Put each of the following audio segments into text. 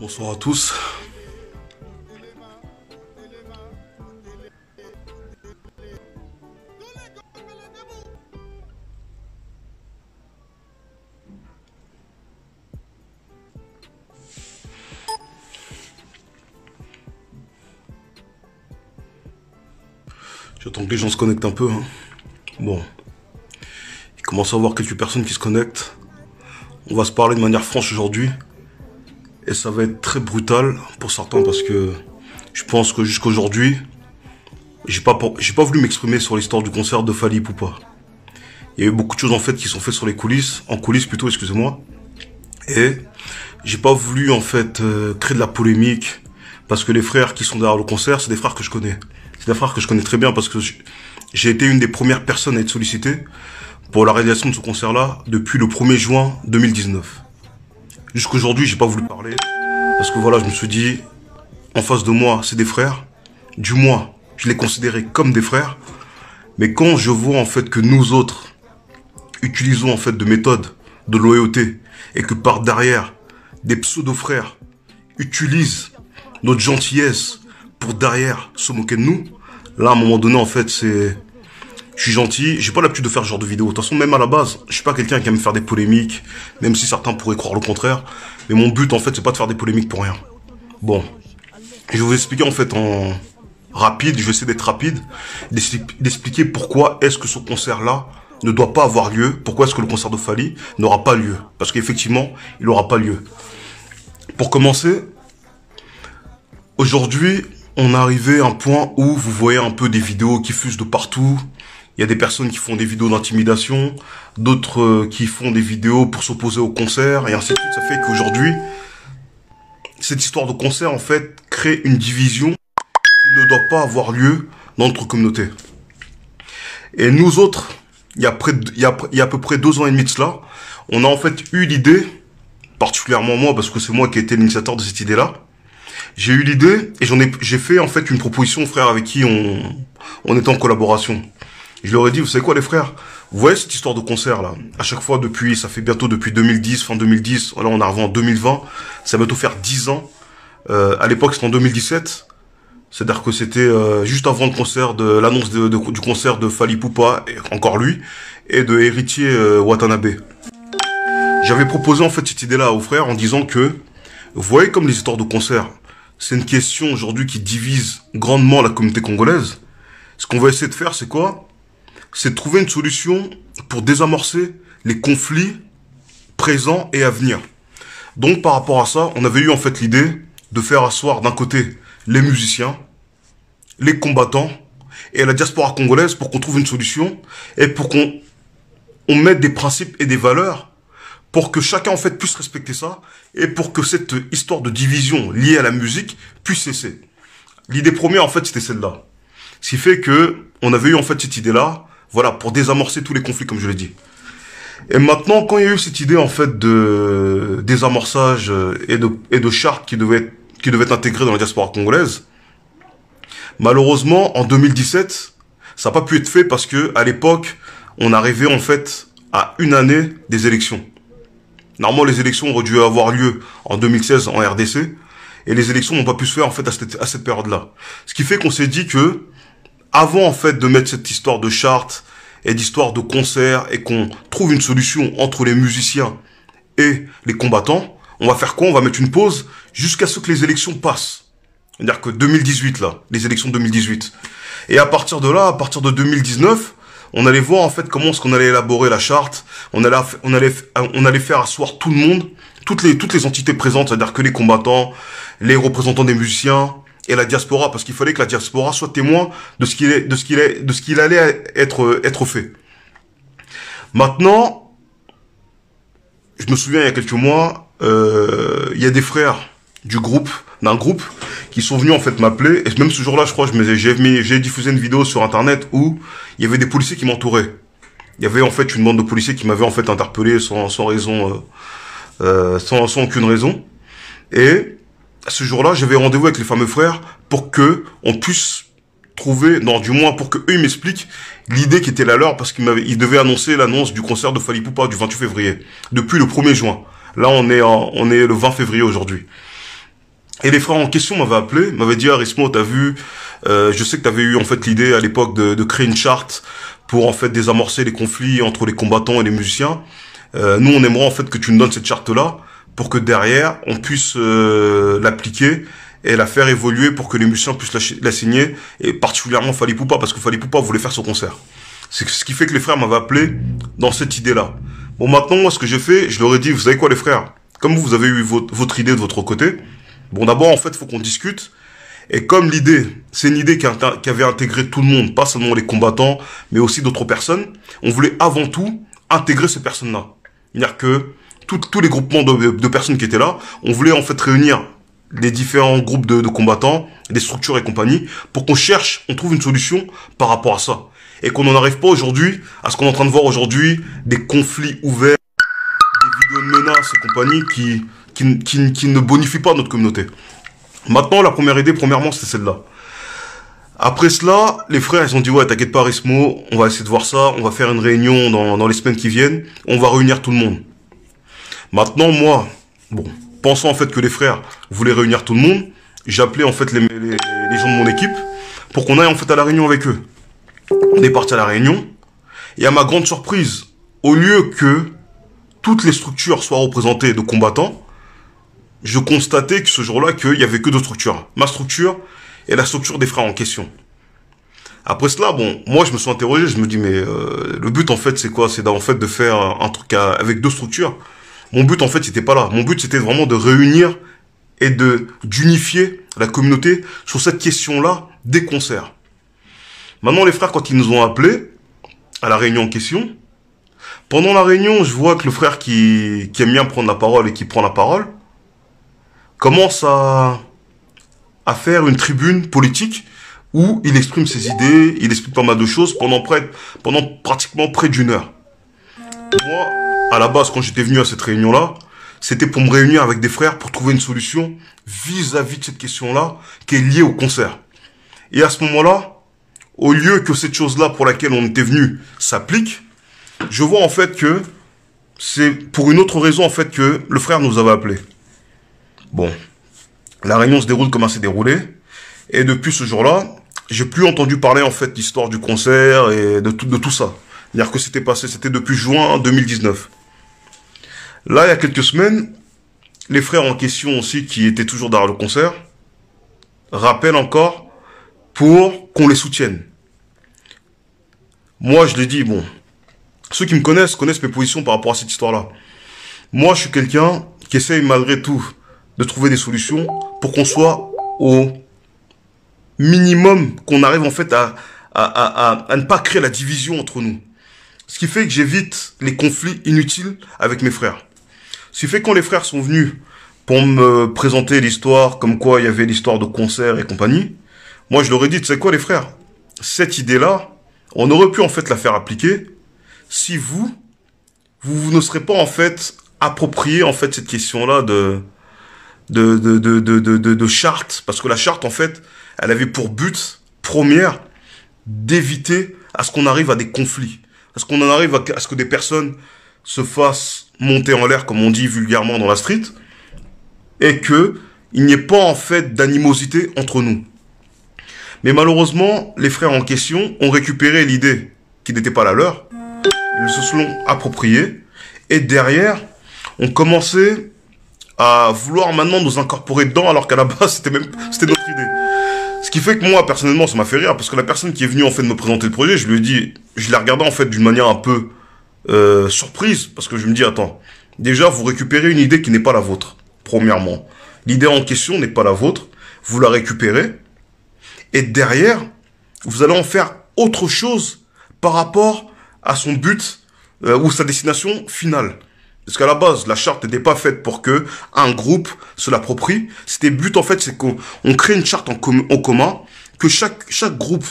Bonsoir à tous. J'attends que les gens se connectent un peu. Bon. Il commence à y avoir quelques personnes qui se connectent. On va se parler de manière franche aujourd'hui. Et ça va être très brutal pour certains parce que je pense que jusqu'à aujourd'hui, j'ai pas voulu m'exprimer sur l'histoire du concert de Fally Ipupa. Il y a eu beaucoup de choses en fait qui sont faites sur les coulisses, en coulisses plutôt, excusez-moi. Et j'ai pas voulu en fait créer de la polémique parce que les frères qui sont derrière le concert, c'est des frères que je connais. C'est des frères que je connais très bien parce que j'ai été une des premières personnes à être sollicitée pour la réalisation de ce concert-là depuis le 1er juin 2019. Jusqu'aujourd'hui, j'ai pas voulu parler parce que voilà, je me suis dit, en face de moi, c'est des frères. Du moins, je les considérais comme des frères. Mais quand je vois en fait que nous autres utilisons en fait de méthodes de loyauté et que par derrière, des pseudo-frères utilisent notre gentillesse pour derrière se moquer de nous, là à un moment donné en fait c'est... Je suis gentil, j'ai pas l'habitude de faire ce genre de vidéo. De toute façon, même à la base, je suis pas quelqu'un qui aime faire des polémiques, même si certains pourraient croire le contraire. Mais mon but, en fait, c'est pas de faire des polémiques pour rien. Bon. Je vais vous expliquer, en fait, en rapide, je vais essayer d'être rapide, d'expliquer pourquoi est-ce que ce concert-là ne doit pas avoir lieu, pourquoi est-ce que le concert de Fally n'aura pas lieu. Parce qu'effectivement, il n'aura pas lieu. Pour commencer, aujourd'hui, on est arrivé à un point où vous voyez un peu des vidéos qui fusent de partout. Il y a des personnes qui font des vidéos d'intimidation, d'autres qui font des vidéos pour s'opposer au concert, et ainsi de suite. Ça fait qu'aujourd'hui, cette histoire de concert, en fait, crée une division qui ne doit pas avoir lieu dans notre communauté. Et nous autres, il y a à peu près 2 ans et demi de cela, on a en fait eu l'idée, particulièrement moi, parce que c'est moi qui ai été l'initiateur de cette idée-là, j'ai eu l'idée et j'ai fait en fait une proposition aux frères avec qui on était en collaboration. Je leur ai dit, vous savez quoi les frères, vous voyez cette histoire de concert là, à chaque fois ça fait bientôt depuis 2010, fin 2010, là on arrive en 2020, ça va bientôt faire 10 ans. À l'époque c'était en 2017, c'est-à-dire que c'était juste avant le concert l'annonce du concert de Fally Ipupa, et encore lui, et de Héritier Watanabe. J'avais proposé en fait cette idée-là aux frères en disant que, vous voyez comme les histoires de concert, c'est une question aujourd'hui qui divise grandement la communauté congolaise. Ce qu'on va essayer de faire, c'est quoi? C'est de trouver une solution pour désamorcer les conflits présents et à venir. Donc par rapport à ça, on avait eu en fait l'idée de faire asseoir d'un côté les musiciens, les combattants et la diaspora congolaise pour qu'on trouve une solution et pour qu'on mette des principes et des valeurs pour que chacun en fait puisse respecter ça et pour que cette histoire de division liée à la musique puisse cesser. L'idée première en fait c'était celle-là. Ce qui fait que on avait eu en fait cette idée-là, voilà, pour désamorcer tous les conflits comme je l'ai dit. Et maintenant quand il y a eu cette idée en fait de désamorçage et de charte qui devait être intégrée dans la diaspora congolaise, malheureusement en 2017, ça n'a pas pu être fait parce que à l'époque, on arrivait en fait à une année des élections. Normalement, les élections auraient dû avoir lieu en 2016 en RDC, et les élections n'ont pas pu se faire en fait à cette période-là. Ce qui fait qu'on s'est dit que, avant en fait de mettre cette histoire de charte et d'histoire de concert et qu'on trouve une solution entre les musiciens et les combattants, on va faire quoi? On va mettre une pause jusqu'à ce que les élections passent. C'est-à-dire que 2018 là, les élections de 2018. Et à partir de là, à partir de 2019, on allait voir en fait comment est-ce qu'on allait élaborer la charte, on allait faire asseoir tout le monde, toutes les entités présentes, c'est-à-dire que les combattants, les représentants des musiciens et la diaspora, parce qu'il fallait que la diaspora soit témoin de ce qu'il allait être fait. Maintenant, je me souviens il y a quelques mois, il y a des frères d'un groupe qui sont venus en fait m'appeler, et même ce jour-là je crois j'ai diffusé une vidéo sur internet où il y avait des policiers qui m'entouraient. Il y avait en fait une bande de policiers qui m'avaient en fait interpellé sans raison, sans aucune raison. Et ce jour-là j'avais rendez-vous avec les fameux frères pour que on puisse trouver, non du moins pour que eux ils m'expliquent l'idée qui était la leur, parce qu'ils devaient annoncer l'annonce du concert de Fally Ipupa du 28 février, depuis le 1er juin. Là on est le 20 février aujourd'hui. Et les frères en question m'avaient appelé, m'avaient dit, Arismo, t'as vu, je sais que t'avais eu en fait l'idée à l'époque de créer une charte pour en fait désamorcer les conflits entre les combattants et les musiciens. Nous, on aimerait en fait que tu nous donnes cette charte-là pour que derrière, on puisse l'appliquer et la faire évoluer pour que les musiciens puissent la signer, et particulièrement Fally Poupa, parce que Fally Poupa voulait faire ce concert. C'est ce qui fait que les frères m'avaient appelé dans cette idée-là. Bon, maintenant, moi, ce que j'ai fait, je leur ai dit, vous savez quoi, les frères? Comme vous avez eu votre idée de votre côté, bon, d'abord, en fait, il faut qu'on discute. Et comme l'idée, c'est une idée qui avait intégré tout le monde, pas seulement les combattants, mais aussi d'autres personnes, on voulait avant tout intégrer ces personnes-là. C'est-à-dire que tous les groupements de personnes qui étaient là, on voulait en fait réunir les différents groupes de combattants, des structures et compagnie, pour qu'on cherche, on trouve une solution par rapport à ça. Et qu'on n'en arrive pas aujourd'hui à ce qu'on est en train de voir aujourd'hui, des conflits ouverts, des vidéos de menaces et compagnie qui ne bonifient pas notre communauté. Maintenant, la première idée, premièrement, c'était celle-là. Après cela, les frères, ils ont dit, ouais, t'inquiète pas, Arismo, on va essayer de voir ça, on va faire une réunion dans les semaines qui viennent, on va réunir tout le monde. Maintenant, moi, bon, pensant en fait que les frères voulaient réunir tout le monde, j'ai appelé en fait les gens de mon équipe pour qu'on aille en fait à la réunion avec eux. On est parti à la réunion, et à ma grande surprise, au lieu que toutes les structures soient représentées de combattants, je constatais que ce jour-là, qu'il y avait que deux structures. Ma structure et la structure des frères en question. Après cela, bon, moi je me suis interrogé, je me dis, mais le but en fait c'est quoi? C'est en fait de faire un truc avec deux structures. Mon but en fait c'était pas là. Mon but c'était vraiment de réunir et d'unifier la communauté sur cette question-là des concerts. Maintenant les frères, quand ils nous ont appelés à la réunion en question, pendant la réunion, je vois que le frère qui aime bien prendre la parole et qui prend la parole, commence à faire une tribune politique où il exprime ses idées, il explique pas mal de choses pendant pratiquement près d'une heure. Moi, à la base, quand j'étais venu à cette réunion-là, c'était pour me réunir avec des frères pour trouver une solution vis-à-vis de cette question-là qui est liée au concert. Et à ce moment-là, au lieu que cette chose-là pour laquelle on était venu s'applique, je vois en fait que c'est pour une autre raison en fait que le frère nous avait appelés. Bon, la réunion se déroule comme elle s'est déroulée, et depuis ce jour-là, j'ai plus entendu parler en fait d'histoire du concert et de tout ça. C'est-à-dire que c'était depuis juin 2019. Là, il y a quelques semaines, les frères en question aussi, qui étaient toujours derrière le concert, rappellent encore pour qu'on les soutienne. Moi, je l'ai dit, bon, ceux qui me connaissent mes positions par rapport à cette histoire-là. Moi, je suis quelqu'un qui essaye malgré tout de trouver des solutions pour qu'on soit au minimum, qu'on arrive en fait à ne pas créer la division entre nous. Ce qui fait que j'évite les conflits inutiles avec mes frères. Ce qui fait que quand les frères sont venus pour me présenter l'histoire, comme quoi il y avait l'histoire de concert et compagnie, moi je leur ai dit, tu sais quoi les frères, cette idée-là, on aurait pu en fait la faire appliquer si vous ne serez pas en fait approprié en fait cette question-là de charte, parce que la charte en fait, elle avait pour but première d'éviter à ce qu'on arrive à des conflits, à ce qu'on en arrive à ce que des personnes se fassent monter en l'air, comme on dit vulgairement dans la street, et que il n'y ait pas en fait d'animosité entre nous. Mais malheureusement, les frères en question ont récupéré l'idée qui n'était pas la leur, ils se sont appropriés, et derrière, ont commencé à vouloir maintenant nous incorporer dedans, alors qu'à la base, c'était notre idée. Ce qui fait que moi, personnellement, ça m'a fait rire, parce que la personne qui est venue, en fait, me présenter le projet, je lui ai dit, je l'ai regardé, en fait, d'une manière un peu surprise, parce que je me dis, attends, déjà, vous récupérez une idée qui n'est pas la vôtre, premièrement. L'idée en question n'est pas la vôtre, vous la récupérez, et derrière, vous allez en faire autre chose par rapport à son but ou sa destination finale. Parce qu'à la base, la charte n'était pas faite pour que un groupe se l'approprie. C'était but, en fait, c'est qu'on crée une charte en commun, que chaque groupe,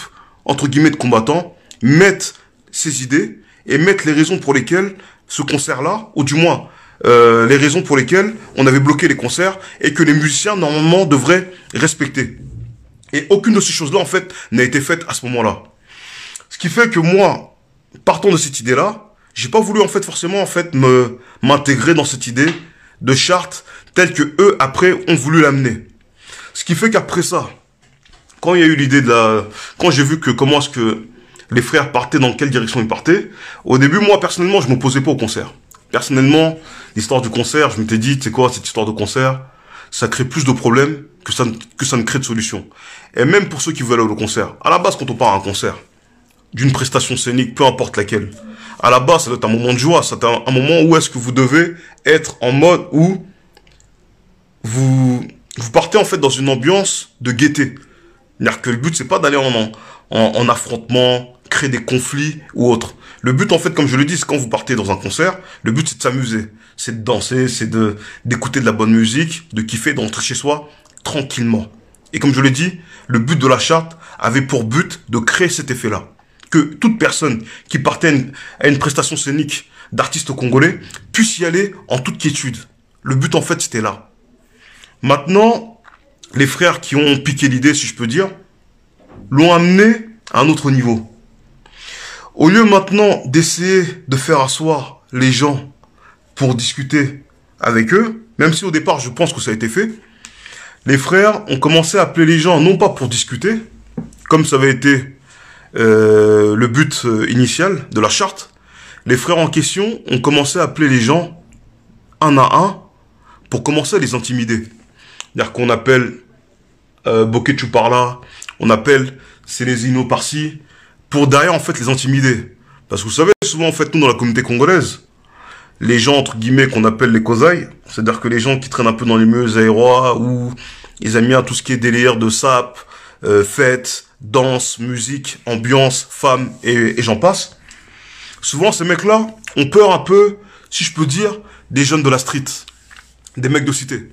entre guillemets, de combattants, mette ses idées et mette les raisons pour lesquelles ce concert-là, ou du moins, les raisons pour lesquelles on avait bloqué les concerts et que les musiciens, normalement, devraient respecter. Et aucune de ces choses-là, en fait, n'a été faite à ce moment-là. Ce qui fait que moi, partant de cette idée-là, j'ai pas voulu, en fait, forcément, en fait, m'intégrer dans cette idée de charte telle que eux, après, ont voulu l'amener. qui fait qu'après ça, quand il y a eu l'idée quand j'ai vu que comment est-ce que les frères partaient, dans quelle direction ils partaient, au début, moi, personnellement, je m'opposais pas au concert. Personnellement, l'histoire du concert, je m'étais dit, tu sais quoi, cette histoire de concert, ça crée plus de problèmes que ça ne crée de solutions. Et même pour ceux qui veulent aller au concert, à la base, quand on part à un concert, d'une prestation scénique, peu importe laquelle, à la base, ça doit être un moment de joie, c'est un moment où est-ce que vous devez être en mode où vous partez en fait dans une ambiance de gaieté. C'est-à-dire que le but, c'est pas d'aller en affrontement, créer des conflits ou autre. Le but, en fait, comme je le dis, c'est quand vous partez dans un concert, le but, c'est de s'amuser, c'est de danser, c'est d'écouter de la bonne musique, de kiffer, de rentrer chez soi tranquillement. Et comme je l'ai dit, le but de la charte avait pour but de créer cet effet-là. Que toute personne qui partait à une prestation scénique d'artistes congolais puisse y aller en toute quiétude. Le but, en fait, c'était là. Maintenant, les frères qui ont piqué l'idée, si je peux dire, l'ont amené à un autre niveau. Au lieu maintenant d'essayer de faire asseoir les gens pour discuter avec eux, même si au départ je pense que ça a été fait, les frères ont commencé à appeler les gens non pas pour discuter, comme ça avait été le but initial de la charte. Les frères en question ont commencé à appeler les gens un à un pour commencer à les intimider. C'est-à-dire qu'on appelle Boketchou par là, on appelle Célésino par-ci, pour derrière en fait les intimider. Parce que vous savez, souvent en fait nous dans la communauté congolaise, les gens entre guillemets qu'on appelle les kozai, c'est-à-dire que les gens qui traînent un peu dans les milieux aérois, où ils aiment bien tout ce qui est délire de sap, fête, danse, musique, ambiance, femmes et j'en passe. Souvent ces mecs-là ont peur un peu, si je peux dire, des jeunes de la street, des mecs de cité.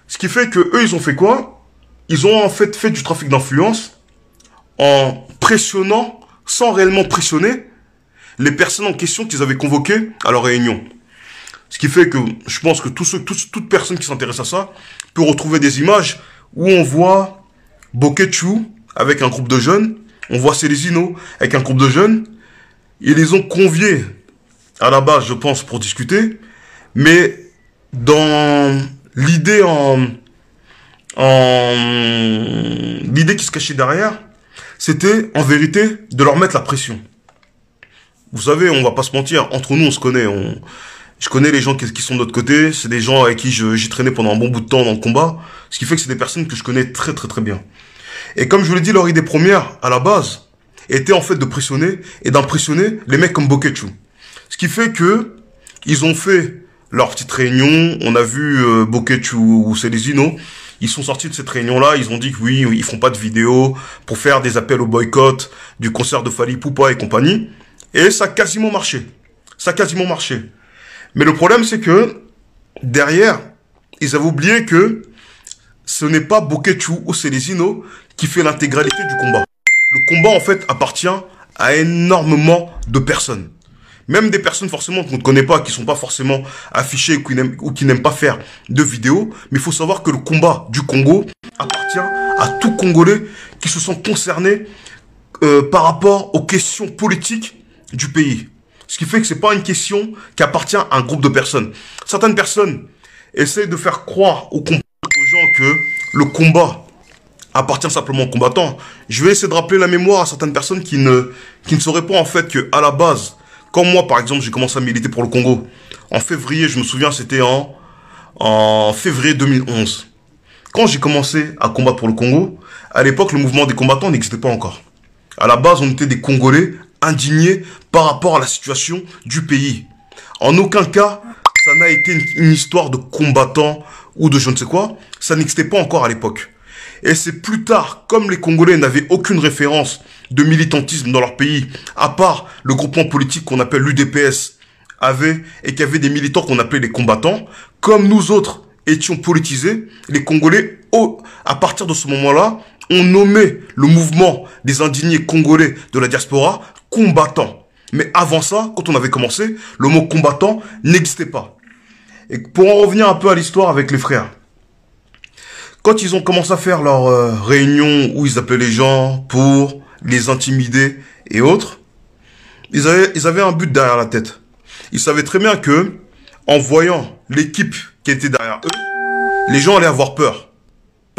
Ce qui fait que eux ils ont fait quoi? Ils ont en fait du trafic d'influence en pressionnant, sans réellement pressionner, les personnes en question qu'ils avaient convoquées à leur réunion. Ce qui fait que je pense que toute personne qui s'intéresse à ça peut retrouver des images où on voit Boketchou avec un groupe de jeunes, on voit Célésino avec un groupe de jeunes. Ils les ont conviés à la base, je pense, pour discuter, mais dans l'idée l'idée qui se cachait derrière, c'était en vérité de leur mettre la pression. Vous savez, on va pas se mentir, entre nous on se connaît, je connais les gens qui sont de notre côté, c'est des gens avec qui j'ai traîné pendant un bon bout de temps dans le combat, ce qui fait que c'est des personnes que je connais très très très bien. Et comme je vous l'ai dit, leur idée première, à la base, était en fait de pressionner et d'impressionner les mecs comme Boketchou. Ce qui fait que ils ont fait leur petite réunion, on a vu Boketchou ou Célésino, ils sont sortis de cette réunion-là, ils ont dit que oui, ils font pas de vidéos pour faire des appels au boycott du concert de Fally Ipupa et compagnie. Et ça a quasiment marché. Ça a quasiment marché. Mais le problème, c'est que derrière, ils avaient oublié que ce n'est pas Boketchou ou Célésino qui fait l'intégralité du combat. Le combat, en fait, appartient à énormément de personnes. Même des personnes forcément qu'on ne connaît pas, qui sont pas forcément affichées ou qui n'aiment pas faire de vidéos. Mais il faut savoir que le combat du Congo appartient à tout Congolais qui se sont concernés par rapport aux questions politiques du pays. Ce qui fait que c'est pas une question qui appartient à un groupe de personnes. Certaines personnes essayent de faire croire aux gens que le combat appartient simplement aux combattants. Je vais essayer de rappeler la mémoire à certaines personnes qui ne sauraient pas en fait que à la base, comme moi par exemple, j'ai commencé à militer pour le Congo. En février, je me souviens, c'était en février 2011. Quand j'ai commencé à combattre pour le Congo, à l'époque, le mouvement des combattants n'existait pas encore. À la base, on était des Congolais indignés par rapport à la situation du pays. En aucun cas, ça n'a été une histoire de combattants ou de je ne sais quoi. Ça n'existait pas encore à l'époque. Et c'est plus tard, comme les Congolais n'avaient aucune référence de militantisme dans leur pays, à part le groupement politique qu'on appelle l'UDPS, et qu'il y avait des militants qu'on appelait les combattants, comme nous autres étions politisés, les Congolais, à partir de ce moment-là, ont nommé le mouvement des indignés congolais de la diaspora combattants. Mais avant ça, quand on avait commencé, le mot combattant n'existait pas. Et pour en revenir un peu à l'histoire avec les frères, quand ils ont commencé à faire leur réunion où ils appelaient les gens pour les intimider et autres, ils avaient un but derrière la tête. Ils savaient très bien que, en voyant l'équipe qui était derrière eux, les gens allaient avoir peur.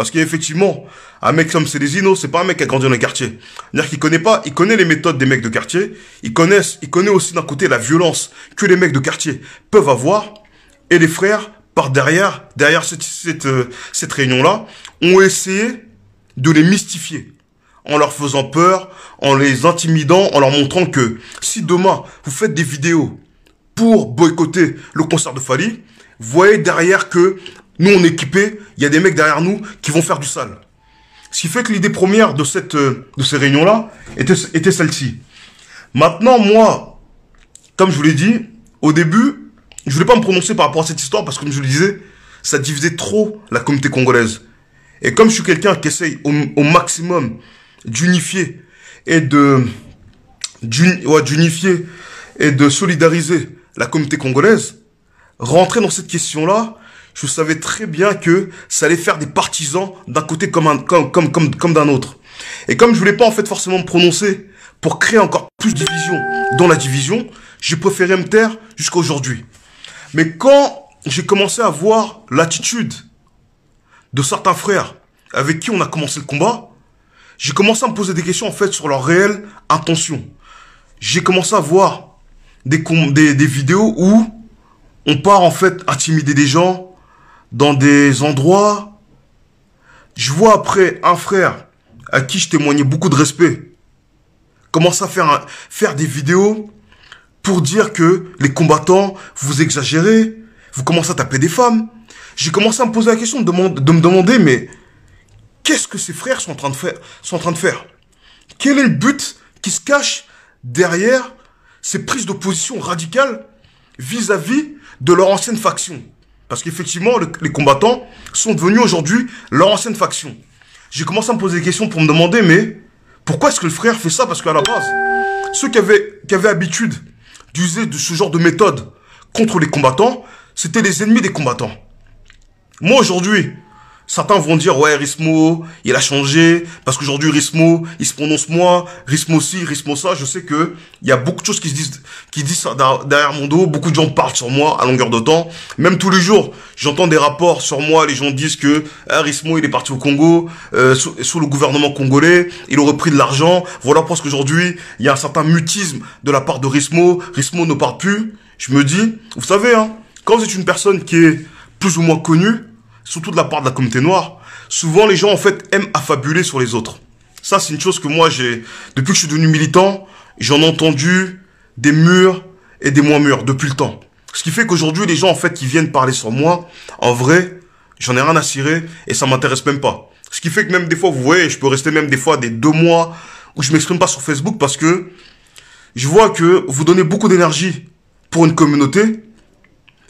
Parce qu'effectivement, un mec comme Célésino, c'est pas un mec qui a grandi dans les quartiers. C'est-à-dire qu'il connaît pas, il connaît les méthodes des mecs de quartier. Il connaît aussi d'un côté la violence que les mecs de quartier peuvent avoir. Et les frères, par derrière cette réunion-là, ont essayé de les mystifier. En leur faisant peur, en les intimidant, en leur montrant que si demain, vous faites des vidéos pour boycotter le concert de Fally, vous voyez derrière que nous, on est équipés, il y a des mecs derrière nous qui vont faire du sale. Ce qui fait que l'idée première de ces réunions-là était celle-ci. Maintenant, moi, comme je vous l'ai dit, au début, je voulais pas me prononcer par rapport à cette histoire parce que, comme je le disais, ça divisait trop la communauté congolaise. Et comme je suis quelqu'un qui essaye au maximum d'unifier et d'unifier et de solidariser la communauté congolaise, rentrer dans cette question-là, je savais très bien que ça allait faire des partisans d'un côté comme d'un autre. Et comme je voulais pas en fait forcément me prononcer pour créer encore plus de division dans la division, j'ai préféré me taire jusqu'à aujourd'hui. Mais quand j'ai commencé à voir l'attitude de certains frères avec qui on a commencé le combat, j'ai commencé à me poser des questions en fait sur leur réelle intention. J'ai commencé à voir des vidéos où on part en fait intimider des gens dans des endroits. Je vois après un frère à qui je témoignais beaucoup de respect commencer à faire des vidéos pour dire que les combattants, vous exagérez, vous commencez à taper des femmes. J'ai commencé à me poser la question de me demander, mais qu'est-ce que ces frères sont en train de faire? Quel est le but qui se cache derrière ces prises de position radicales vis-à-vis de leur ancienne faction? Parce qu'effectivement, les combattants sont devenus aujourd'hui leur ancienne faction. J'ai commencé à me poser des questions pour me demander, mais pourquoi est-ce que le frère fait ça? Parce qu'à la base, ceux qui avaient habitude d'user de ce genre de méthode contre les combattants, c'était les ennemis des combattants. Moi, aujourd'hui, certains vont dire, ouais, Rismo, il a changé, parce qu'aujourd'hui, Rismo, il se prononce moins, Rismo ci, Rismo ça. Je sais que il y a beaucoup de choses qui disent ça derrière mon dos. Beaucoup de gens parlent sur moi à longueur de temps. Même tous les jours, j'entends des rapports sur moi. Les gens disent que Rismo, il est parti au Congo, sous le gouvernement congolais. Il aurait pris de l'argent. Voilà parce qu'aujourd'hui, il y a un certain mutisme de la part de Rismo. Rismo ne parle plus. Je me dis, vous savez, hein, quand vous êtes une personne qui est plus ou moins connue, surtout de la part de la communauté noire, souvent les gens en fait aiment affabuler sur les autres. Ça c'est une chose que moi depuis que je suis devenu militant, j'en ai entendu des mûrs et des moins mûrs depuis le temps. Ce qui fait qu'aujourd'hui les gens en fait qui viennent parler sur moi, en vrai, j'en ai rien à cirer et ça m'intéresse même pas. Ce qui fait que même des fois, vous voyez, je peux rester même des fois des 2 mois où je m'exprime pas sur Facebook parce que je vois que vous donnez beaucoup d'énergie pour une communauté.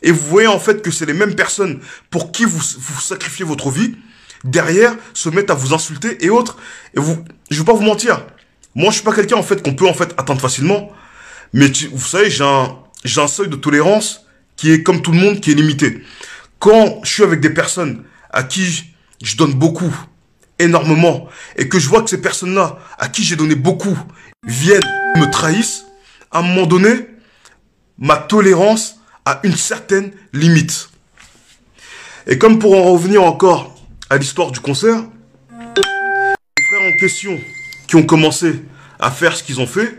Et vous voyez en fait que c'est les mêmes personnes pour qui vous sacrifiez votre vie, derrière se mettent à vous insulter et autres. Et je vais pas vous mentir, moi je suis pas quelqu'un en fait qu'on peut en fait atteindre facilement, mais vous savez j'ai un seuil de tolérance qui est comme tout le monde, qui est limité. Quand je suis avec des personnes à qui je donne beaucoup, énormément, et que je vois que ces personnes-là à qui j'ai donné beaucoup viennent me trahissent, à un moment donné, ma tolérance à une certaine limite. Et comme pour en revenir encore à l'histoire du concert, les frères en question qui ont commencé à faire ce qu'ils ont fait,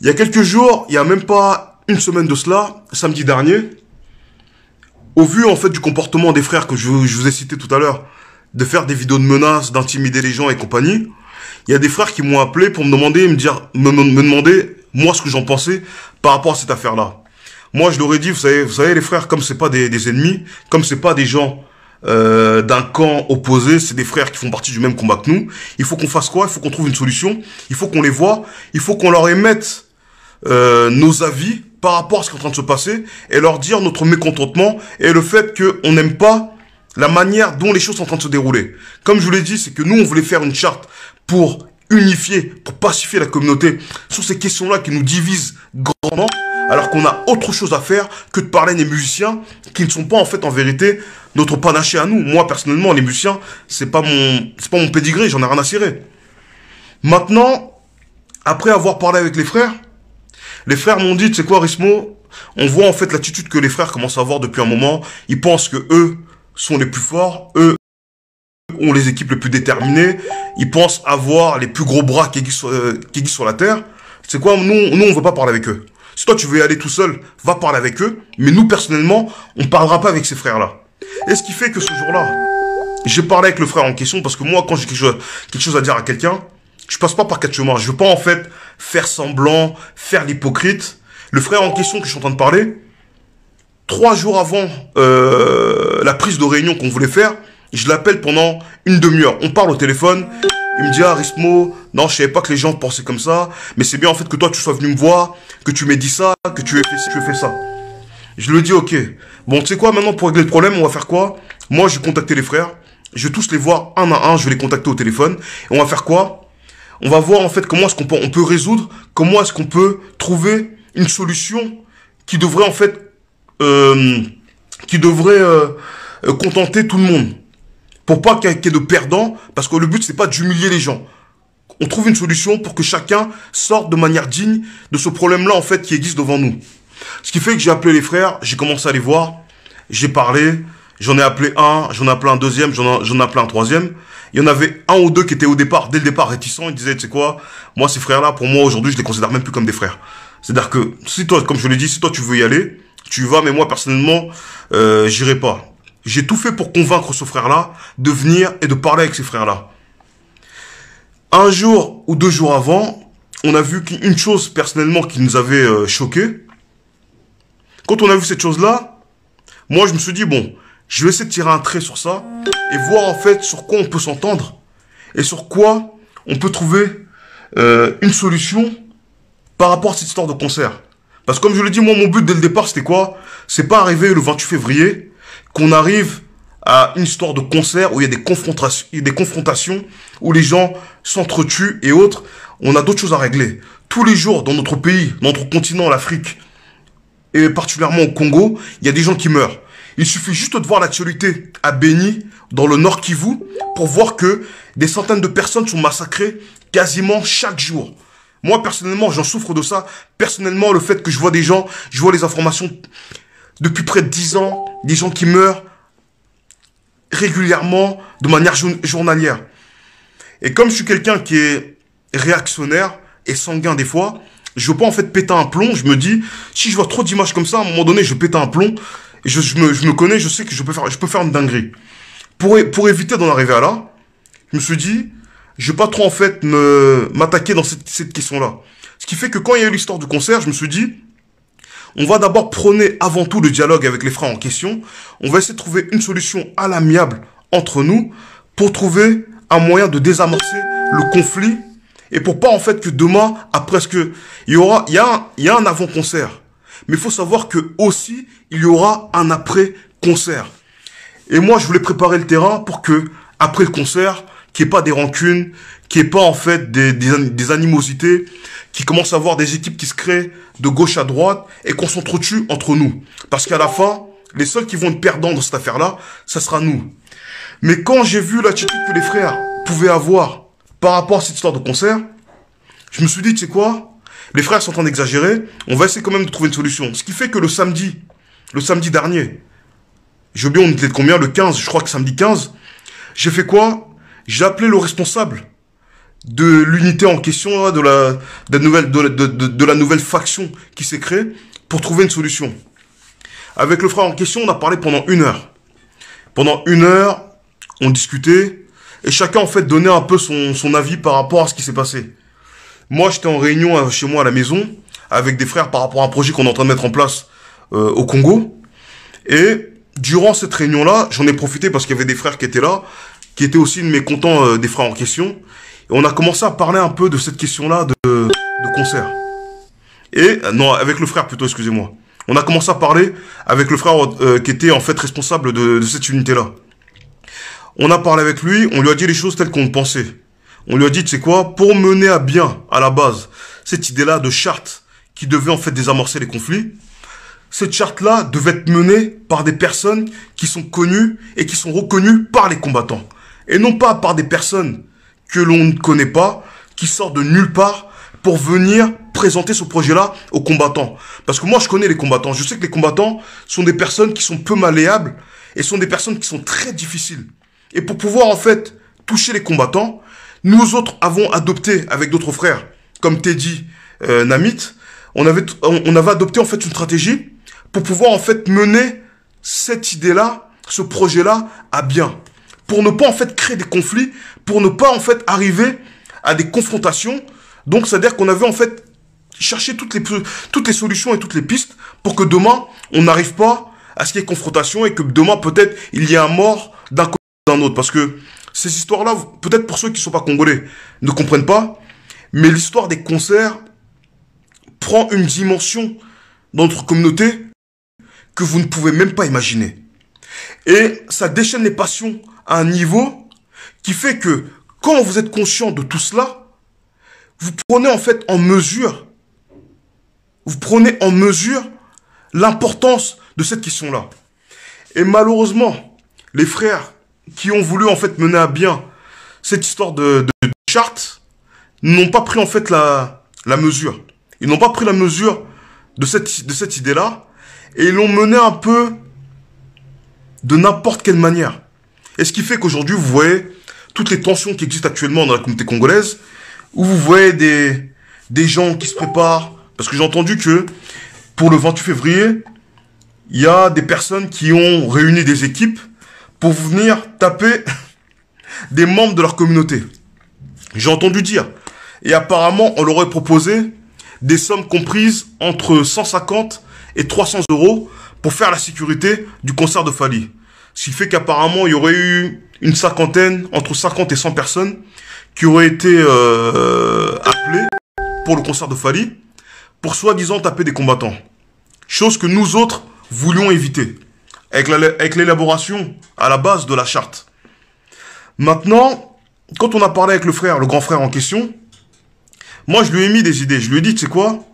il y a quelques jours, il y a même pas une semaine de cela, samedi dernier, au vu en fait du comportement des frères que je vous ai cité tout à l'heure, de faire des vidéos de menaces, d'intimider les gens et compagnie, il y a des frères qui m'ont appelé pour me demander, me demander moi ce que j'en pensais par rapport à cette affaire-là. Moi, je leur ai dit, vous savez, les frères, comme c'est pas des ennemis, comme c'est pas des gens d'un camp opposé, c'est des frères qui font partie du même combat que nous. Il faut qu'on fasse quoi? Il faut qu'on trouve une solution. Il faut qu'on les voie. Il faut qu'on leur émette nos avis par rapport à ce qui est en train de se passer et leur dire notre mécontentement et le fait qu'on n'aime pas la manière dont les choses sont en train de se dérouler. Comme je vous l'ai dit, c'est que nous, on voulait faire une charte pour unifier, pour pacifier la communauté sur ces questions-là qui nous divisent grandement, alors qu'on a autre chose à faire que de parler des musiciens qui ne sont pas en fait en vérité notre panaché à nous. Moi personnellement, les musiciens, c'est pas mon pédigré, j'en ai rien à cirer. Maintenant, après avoir parlé avec les frères m'ont dit, tu sais quoi Rismo, on voit en fait l'attitude que les frères commencent à avoir depuis un moment. Ils pensent que eux sont les plus forts, eux ont les équipes les plus déterminées, ils pensent avoir les plus gros bras qui existent sur la Terre. C'est quoi? Nous, on veut pas parler avec eux. Si toi, tu veux y aller tout seul, va parler avec eux. Mais nous, personnellement, on parlera pas avec ces frères-là. Et ce qui fait que ce jour-là, j'ai parlé avec le frère en question parce que moi, quand j'ai quelque chose à dire à quelqu'un, je passe pas par quatre chemins. Je veux pas, en fait, faire semblant, faire l'hypocrite. Le frère en question que je suis en train de parler, 3 jours avant la prise de réunion qu'on voulait faire, je l'appelle pendant une demi-heure. On parle au téléphone. Il me dit, ah, Rismo, non, je savais pas que les gens pensaient comme ça, mais c'est bien en fait que toi tu sois venu me voir, que tu m'aies dit ça, que tu aies fait ça. Je lui dis, ok. Bon, tu sais quoi, maintenant pour régler le problème, on va faire quoi? Moi, je vais contacter les frères. Je vais tous les voir un à un, je vais les contacter au téléphone. Et on va faire quoi? On va voir en fait comment est-ce qu'on peut résoudre, comment est-ce qu'on peut trouver une solution qui devrait en fait, contenter tout le monde. Pour pas qu'il y ait de perdants, parce que le but c'est pas d'humilier les gens. On trouve une solution pour que chacun sorte de manière digne de ce problème-là en fait qui existe devant nous. Ce qui fait que j'ai appelé les frères, j'ai commencé à les voir, j'ai parlé, j'en ai appelé un, j'en ai appelé un deuxième, j'en ai appelé un troisième. Il y en avait un ou deux qui étaient dès le départ réticents, ils disaient, tu sais quoi, moi ces frères-là, pour moi aujourd'hui je les considère même plus comme des frères. C'est-à-dire que si toi, comme je l'ai dit, si toi tu veux y aller, tu y vas, mais moi personnellement, j'irai pas. J'ai tout fait pour convaincre ce frère-là de venir et de parler avec ces frères-là. Un jour ou 2 jours avant, on a vu une chose personnellement qui nous avait choqué. Quand on a vu cette chose-là, moi je me suis dit, bon, je vais essayer de tirer un trait sur ça et voir en fait sur quoi on peut s'entendre et sur quoi on peut trouver une solution par rapport à cette histoire de concert. Parce que comme je le dis, moi mon but dès le départ c'était quoi? C'est pas arriver le 28 février qu'on arrive à une histoire de concert où il y a des confrontations, où les gens s'entretuent et autres. On a d'autres choses à régler. Tous les jours, dans notre pays, dans notre continent, l'Afrique, et particulièrement au Congo, il y a des gens qui meurent. Il suffit juste de voir l'actualité à Beni, dans le Nord Kivu, pour voir que des centaines de personnes sont massacrées quasiment chaque jour. Moi, personnellement, j'en souffre de ça. Personnellement, le fait que je vois des gens, je vois les informations depuis près de 10 ans, des gens qui meurent régulièrement, de manière journalière. Et comme je suis quelqu'un qui est réactionnaire et sanguin des fois, je veux pas en fait péter un plomb. Je me dis, si je vois trop d'images comme ça, à un moment donné, je vais péter un plomb. Et je me connais, je sais que je peux faire une dinguerie. Pour éviter d'en arriver à là, je me suis dit, je vais pas trop en fait m'attaquer dans cette question-là. Ce qui fait que quand il y a eu l'histoire du concert, je me suis dit, on va d'abord prôner avant tout le dialogue avec les frères en question. On va essayer de trouver une solution à l'amiable entre nous pour trouver un moyen de désamorcer le conflit et pour pas en fait que demain, après ce que il y a un avant-concert. Mais il faut savoir que aussi il y aura un après-concert. Et moi, je voulais préparer le terrain pour que après le concert, qu'il n'y ait pas des rancunes, qu'il n'y ait pas en fait des animosités, qui commencent à avoir des équipes qui se créent de gauche à droite et qu'on s'entretue entre nous. Parce qu'à la fin, les seuls qui vont être perdants dans cette affaire-là, ça sera nous. Mais quand j'ai vu l'attitude que les frères pouvaient avoir par rapport à cette histoire de concert, je me suis dit, tu sais quoi, les frères sont en train d'exagérer, on va essayer quand même de trouver une solution. Ce qui fait que le samedi dernier, j'ai oublié on était de combien, le 15, je crois que samedi 15, j'ai fait quoi? J'ai appelé le responsable de l'unité en question, de la nouvelle faction qui s'est créée pour trouver une solution. Avec le frère en question, on a parlé pendant 1 heure. Pendant 1 heure, on discutait et chacun en fait donnait un peu son avis par rapport à ce qui s'est passé. Moi, j'étais en réunion chez moi à la maison avec des frères par rapport à un projet qu'on est en train de mettre en place au Congo. Et durant cette réunion-là, j'en ai profité parce qu'il y avait des frères qui étaient là, qui étaient aussi mécontents des frères en question. Et on a commencé à parler un peu de cette question-là de concert. Et, non, avec le frère plutôt, excusez-moi. On a commencé à parler avec le frère qui était en fait responsable de cette unité-là. On a parlé avec lui, on lui a dit les choses telles qu'on pensait. On lui a dit, tu sais quoi, pour mener à bien, à la base, cette idée-là de charte qui devait en fait désamorcer les conflits, cette charte-là devait être menée par des personnes qui sont connues et qui sont reconnues par les combattants. Et non pas par des personnes que l'on ne connaît pas, qui sortent de nulle part pour venir présenter ce projet-là aux combattants. Parce que moi, je connais les combattants. Je sais que les combattants sont des personnes qui sont peu malléables et sont des personnes qui sont très difficiles. Et pour pouvoir en fait toucher les combattants, nous autres avons adopté avec d'autres frères, comme Teddy, Namit, on avait adopté en fait une stratégie pour pouvoir en fait mener cette idée-là, ce projet-là à bien. Pour ne pas en fait créer des conflits, pour ne pas en fait arriver à des confrontations. Donc c'est-à-dire qu'on avait en fait cherché toutes les solutions et toutes les pistes pour que demain, on n'arrive pas à ce qu'il y ait confrontation et que demain peut-être il y ait un mort d'un côté ou d'un autre. Parce que ces histoires-là, peut-être pour ceux qui ne sont pas congolais, ne comprennent pas, mais l'histoire des concerts prend une dimension dans notre communauté que vous ne pouvez même pas imaginer. Et ça déchaîne les passions à un niveau qui fait que quand vous êtes conscient de tout cela, vous prenez en fait en mesure, l'importance de cette question-là. Et malheureusement, les frères qui ont voulu en fait mener à bien cette histoire de charte n'ont pas pris en fait la mesure. Ils n'ont pas pris la mesure de cette idée-là et ils l'ont mené un peu de n'importe quelle manière. Et ce qui fait qu'aujourd'hui, vous voyez toutes les tensions qui existent actuellement dans la communauté congolaise, où vous voyez des gens qui se préparent, parce que j'ai entendu que pour le 28 février, il y a des personnes qui ont réuni des équipes pour venir taper des membres de leur communauté. J'ai entendu dire. Et apparemment, on leur aurait proposé des sommes comprises entre 150 et 300 euros pour faire la sécurité du concert de Fally. Ce qui fait qu'apparemment, il y aurait eu une cinquantaine, entre 50 et 100 personnes qui auraient été appelées pour le concert de Fally pour soi-disant taper des combattants. Chose que nous autres voulions éviter avec l'élaboration à la base de la charte. Maintenant, quand on a parlé avec le grand frère en question, moi je lui ai mis des idées. Je lui ai dit, tu sais quoi,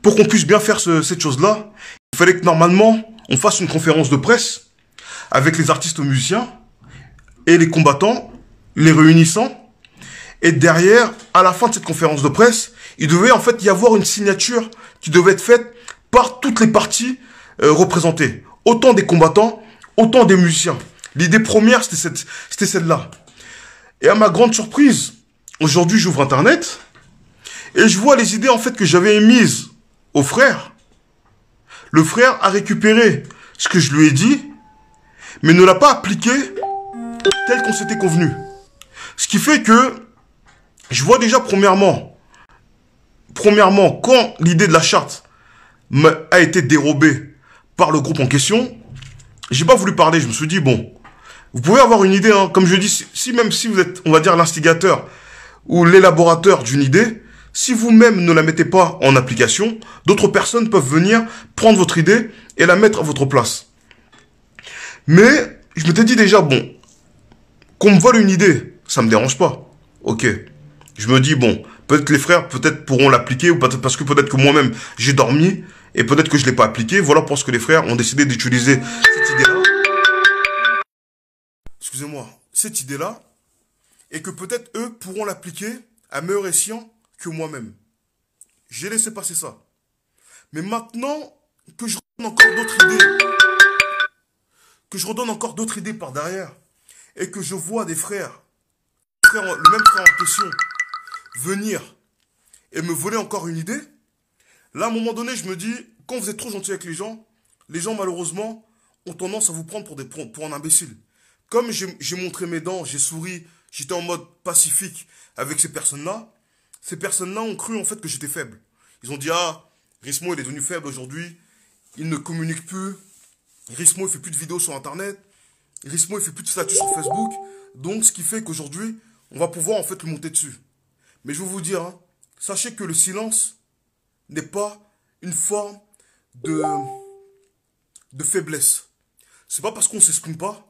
pour qu'on puisse bien faire cette chose-là, il fallait que normalement on fasse une conférence de presse avec les artistes musiciens et les combattants, les réunissant. Et derrière, à la fin de cette conférence de presse, il devait en fait y avoir une signature qui devait être faite par toutes les parties représentées. Autant des combattants, autant des musiciens. L'idée première, c'était celle-là. Et à ma grande surprise, aujourd'hui j'ouvre Internet et je vois les idées en fait que j'avais émises au frère. Le frère a récupéré ce que je lui ai dit, mais ne l'a pas appliqué tel qu'on s'était convenu. Ce qui fait que je vois déjà premièrement, quand l'idée de la charte a été dérobée par le groupe en question, j'ai pas voulu parler. Je me suis dit, bon, vous pouvez avoir une idée, hein, comme je dis, même si vous êtes, on va dire, l'instigateur ou l'élaborateur d'une idée, si vous-même ne la mettez pas en application, d'autres personnes peuvent venir prendre votre idée et la mettre à votre place. Mais je m'étais dit déjà, bon, qu'on me vole une idée, ça me dérange pas. Ok. Je me dis, bon, peut-être les frères, peut-être pourront l'appliquer, ou peut-être parce que peut-être que moi-même, j'ai dormi, et peut-être que je l'ai pas appliqué. Voilà pour ce que les frères ont décidé d'utiliser cette idée-là. Excusez-moi, cette idée-là, et que peut-être eux pourront l'appliquer à meilleur escient que moi-même. J'ai laissé passer ça. Mais maintenant que je redonne encore d'autres idées, par derrière, et que je vois des frères, le même frère en question, venir et me voler encore une idée, là, à un moment donné, je me dis, quand vous êtes trop gentil avec les gens malheureusement, ont tendance à vous prendre pour un imbécile. Comme j'ai montré mes dents, j'ai souri, j'étais en mode pacifique avec ces personnes-là ont cru en fait que j'étais faible. Ils ont dit, ah, Rismo, il est devenu faible aujourd'hui, il ne communique plus, Rismo, il fait plus de vidéos sur Internet, Rismo, il fait plus de statut sur Facebook, donc ce qui fait qu'aujourd'hui, on va pouvoir en fait le monter dessus. Mais je vais vous dire, hein, sachez que le silence n'est pas une forme de faiblesse. C'est pas parce qu'on s'exprime pas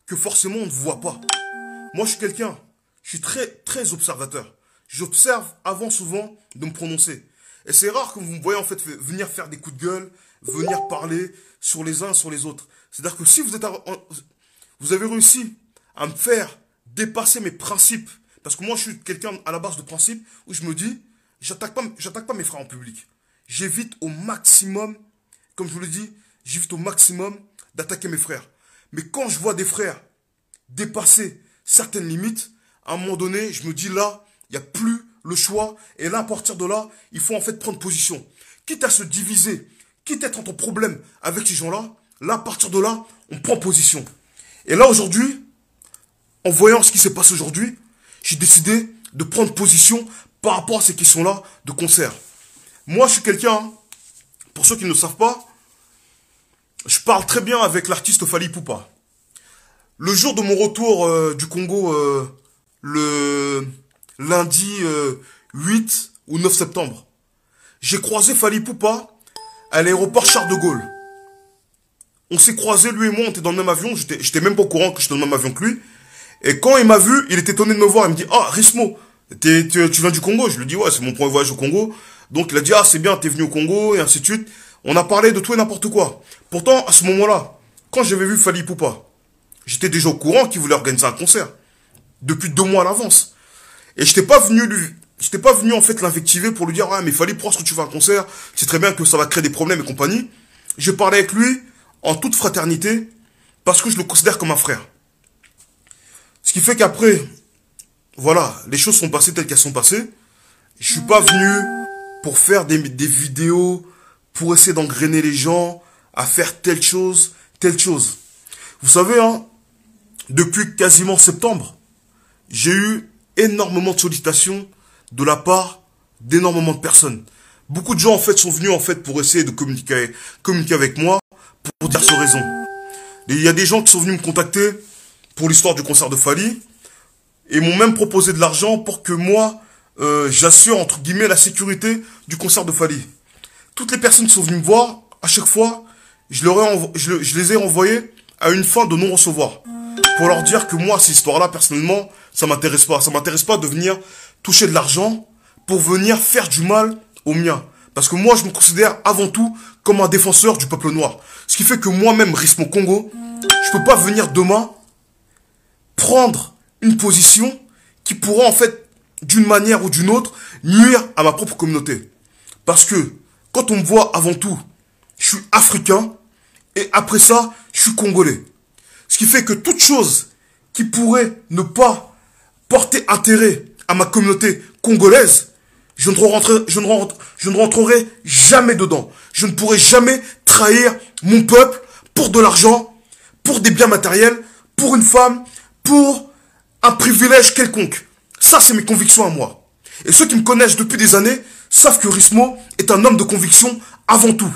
que forcément on ne voit pas. Moi, je suis très, très observateur. J'observe avant souvent de me prononcer. Et c'est rare que vous me voyez en fait venir faire des coups de gueule, venir parler sur les uns sur les autres. C'est-à-dire que si vous avez réussi à me faire dépasser mes principes, parce que moi je suis quelqu'un à la base de principes où je me dis, j'attaque pas mes frères en public. J'évite au maximum, comme je vous l'ai dit, j'évite au maximum d'attaquer mes frères. Mais quand je vois des frères dépasser certaines limites, à un moment donné, je me dis là, il n'y a plus le choix. Et là, à partir de là, il faut en fait prendre position. Quitte à se diviser, quitte à être en problème avec ces gens-là, là, à partir de là, on prend position. Et là, aujourd'hui, en voyant ce qui s'est passé aujourd'hui, j'ai décidé de prendre position par rapport à ces questions-là de concert. Moi, je suis quelqu'un, hein, pour ceux qui ne le savent pas, je parle très bien avec l'artiste Fally Ipupa. Le jour de mon retour du Congo, le lundi 8 ou 9 septembre, j'ai croisé Fally Ipupa à l'aéroport Charles de Gaulle. On s'est croisés, lui et moi, on était dans le même avion, j'étais même pas au courant que j'étais dans le même avion que lui. Et quand il m'a vu, il était étonné de me voir, il me dit « Ah, Rismo, tu viens du Congo ?» Je lui dis « Ouais, c'est mon premier voyage au Congo. » Donc il a dit « Ah, c'est bien, t'es venu au Congo, et ainsi de suite. » On a parlé de tout et n'importe quoi. Pourtant, à ce moment-là, quand j'avais vu Fally Ipupa, j'étais déjà au courant qu'il voulait organiser un concert. Depuis 2 mois à l'avance. Et j'étais pas venu en fait l'invectiver pour lui dire « Ah, mais Fally, pourquoi est-ce que tu fais un concert? C'est très bien que ça va créer des problèmes et compagnie. » Je parlais avec lui en toute fraternité, parce que je le considère comme un frère. Ce qui fait qu'après, voilà, les choses sont passées telles qu'elles sont passées. Je suis pas venu pour faire des vidéos, pour essayer d'engrainer les gens, à faire telle chose, telle chose. Vous savez, hein, depuis quasiment septembre, j'ai eu énormément de sollicitations de la part d'énormément de personnes. Beaucoup de gens, en fait, sont venus, en fait, pour essayer de communiquer avec moi, pour dire ses raisons. Et il y a des gens qui sont venus me contacter pour l'histoire du concert de Fally, et m'ont même proposé de l'argent pour que moi, j'assure, entre guillemets, la sécurité du concert de Fally. Toutes les personnes qui sont venues me voir, à chaque fois, je les ai envoyées à une fin de non-recevoir. Pour leur dire que moi, cette histoire-là, personnellement, ça m'intéresse pas. Ça m'intéresse pas de venir toucher de l'argent pour venir faire du mal aux miens. Parce que moi, je me considère avant tout comme un défenseur du peuple noir. Ce qui fait que moi-même, Rismo Congo, je peux pas venir demain prendre une position qui pourra en fait, d'une manière ou d'une autre, nuire à ma propre communauté. Parce que, quand on me voit avant tout, je suis africain, et après ça, je suis congolais. Ce qui fait que toute chose qui pourrait ne pas porter intérêt à ma communauté congolaise, je ne rentrerai jamais dedans. Je ne pourrai jamais trahir mon peuple pour de l'argent, pour des biens matériels, pour une femme, pour un privilège quelconque. Ça, c'est mes convictions à moi. Et ceux qui me connaissent depuis des années savent que Rismo est un homme de conviction avant tout.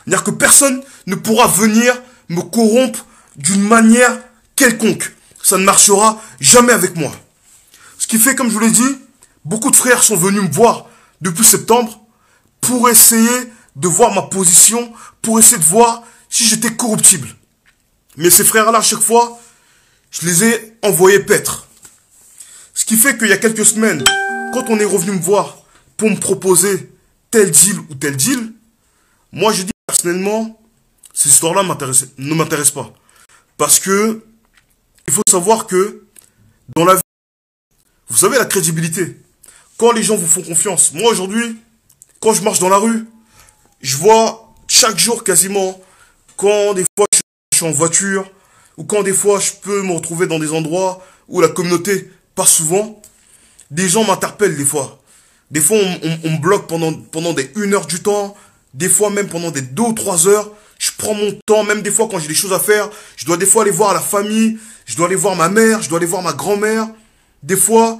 C'est-à-dire que personne ne pourra venir me corrompre d'une manière quelconque. Ça ne marchera jamais avec moi. Ce qui fait, comme je vous l'ai dit, beaucoup de frères sont venus me voir depuis septembre pour essayer de voir ma position, pour essayer de voir si j'étais corruptible. Mais ces frères-là, à chaque fois, je les ai envoyés paître. Ce qui fait qu'il y a quelques semaines, quand on est revenu me voir pour me proposer tel deal ou tel deal, moi j'ai dit personnellement, ces histoires-là ne m'intéressent pas. Parce que, il faut savoir que, dans la vie, vous savez la crédibilité. Quand les gens vous font confiance, moi aujourd'hui, quand je marche dans la rue, je vois chaque jour quasiment, quand des fois je suis en voiture, ou quand des fois je peux me retrouver dans des endroits où la communauté passe souvent, des gens m'interpellent des fois. Des fois on me bloque pendant des 1 heure du temps, des fois même pendant des 2 ou 3 heures. Je prends mon temps, même des fois quand j'ai des choses à faire, je dois des fois aller voir la famille, je dois aller voir ma mère, je dois aller voir ma grand-mère. Des fois,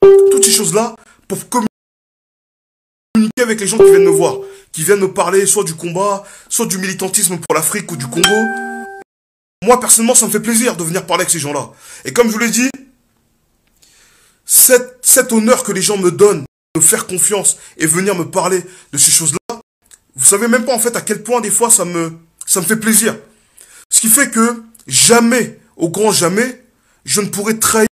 toutes ces choses-là pour communiquer avec les gens qui viennent me voir, qui viennent me parler soit du combat, soit du militantisme pour l'Afrique ou du Congo. Moi, personnellement, ça me fait plaisir de venir parler avec ces gens-là. Et comme je vous l'ai dit, cet honneur que les gens me donnent, de me faire confiance et venir me parler de ces choses-là, vous savez même pas en fait à quel point des fois ça me fait plaisir. Ce qui fait que jamais, au grand jamais, je ne pourrai trahir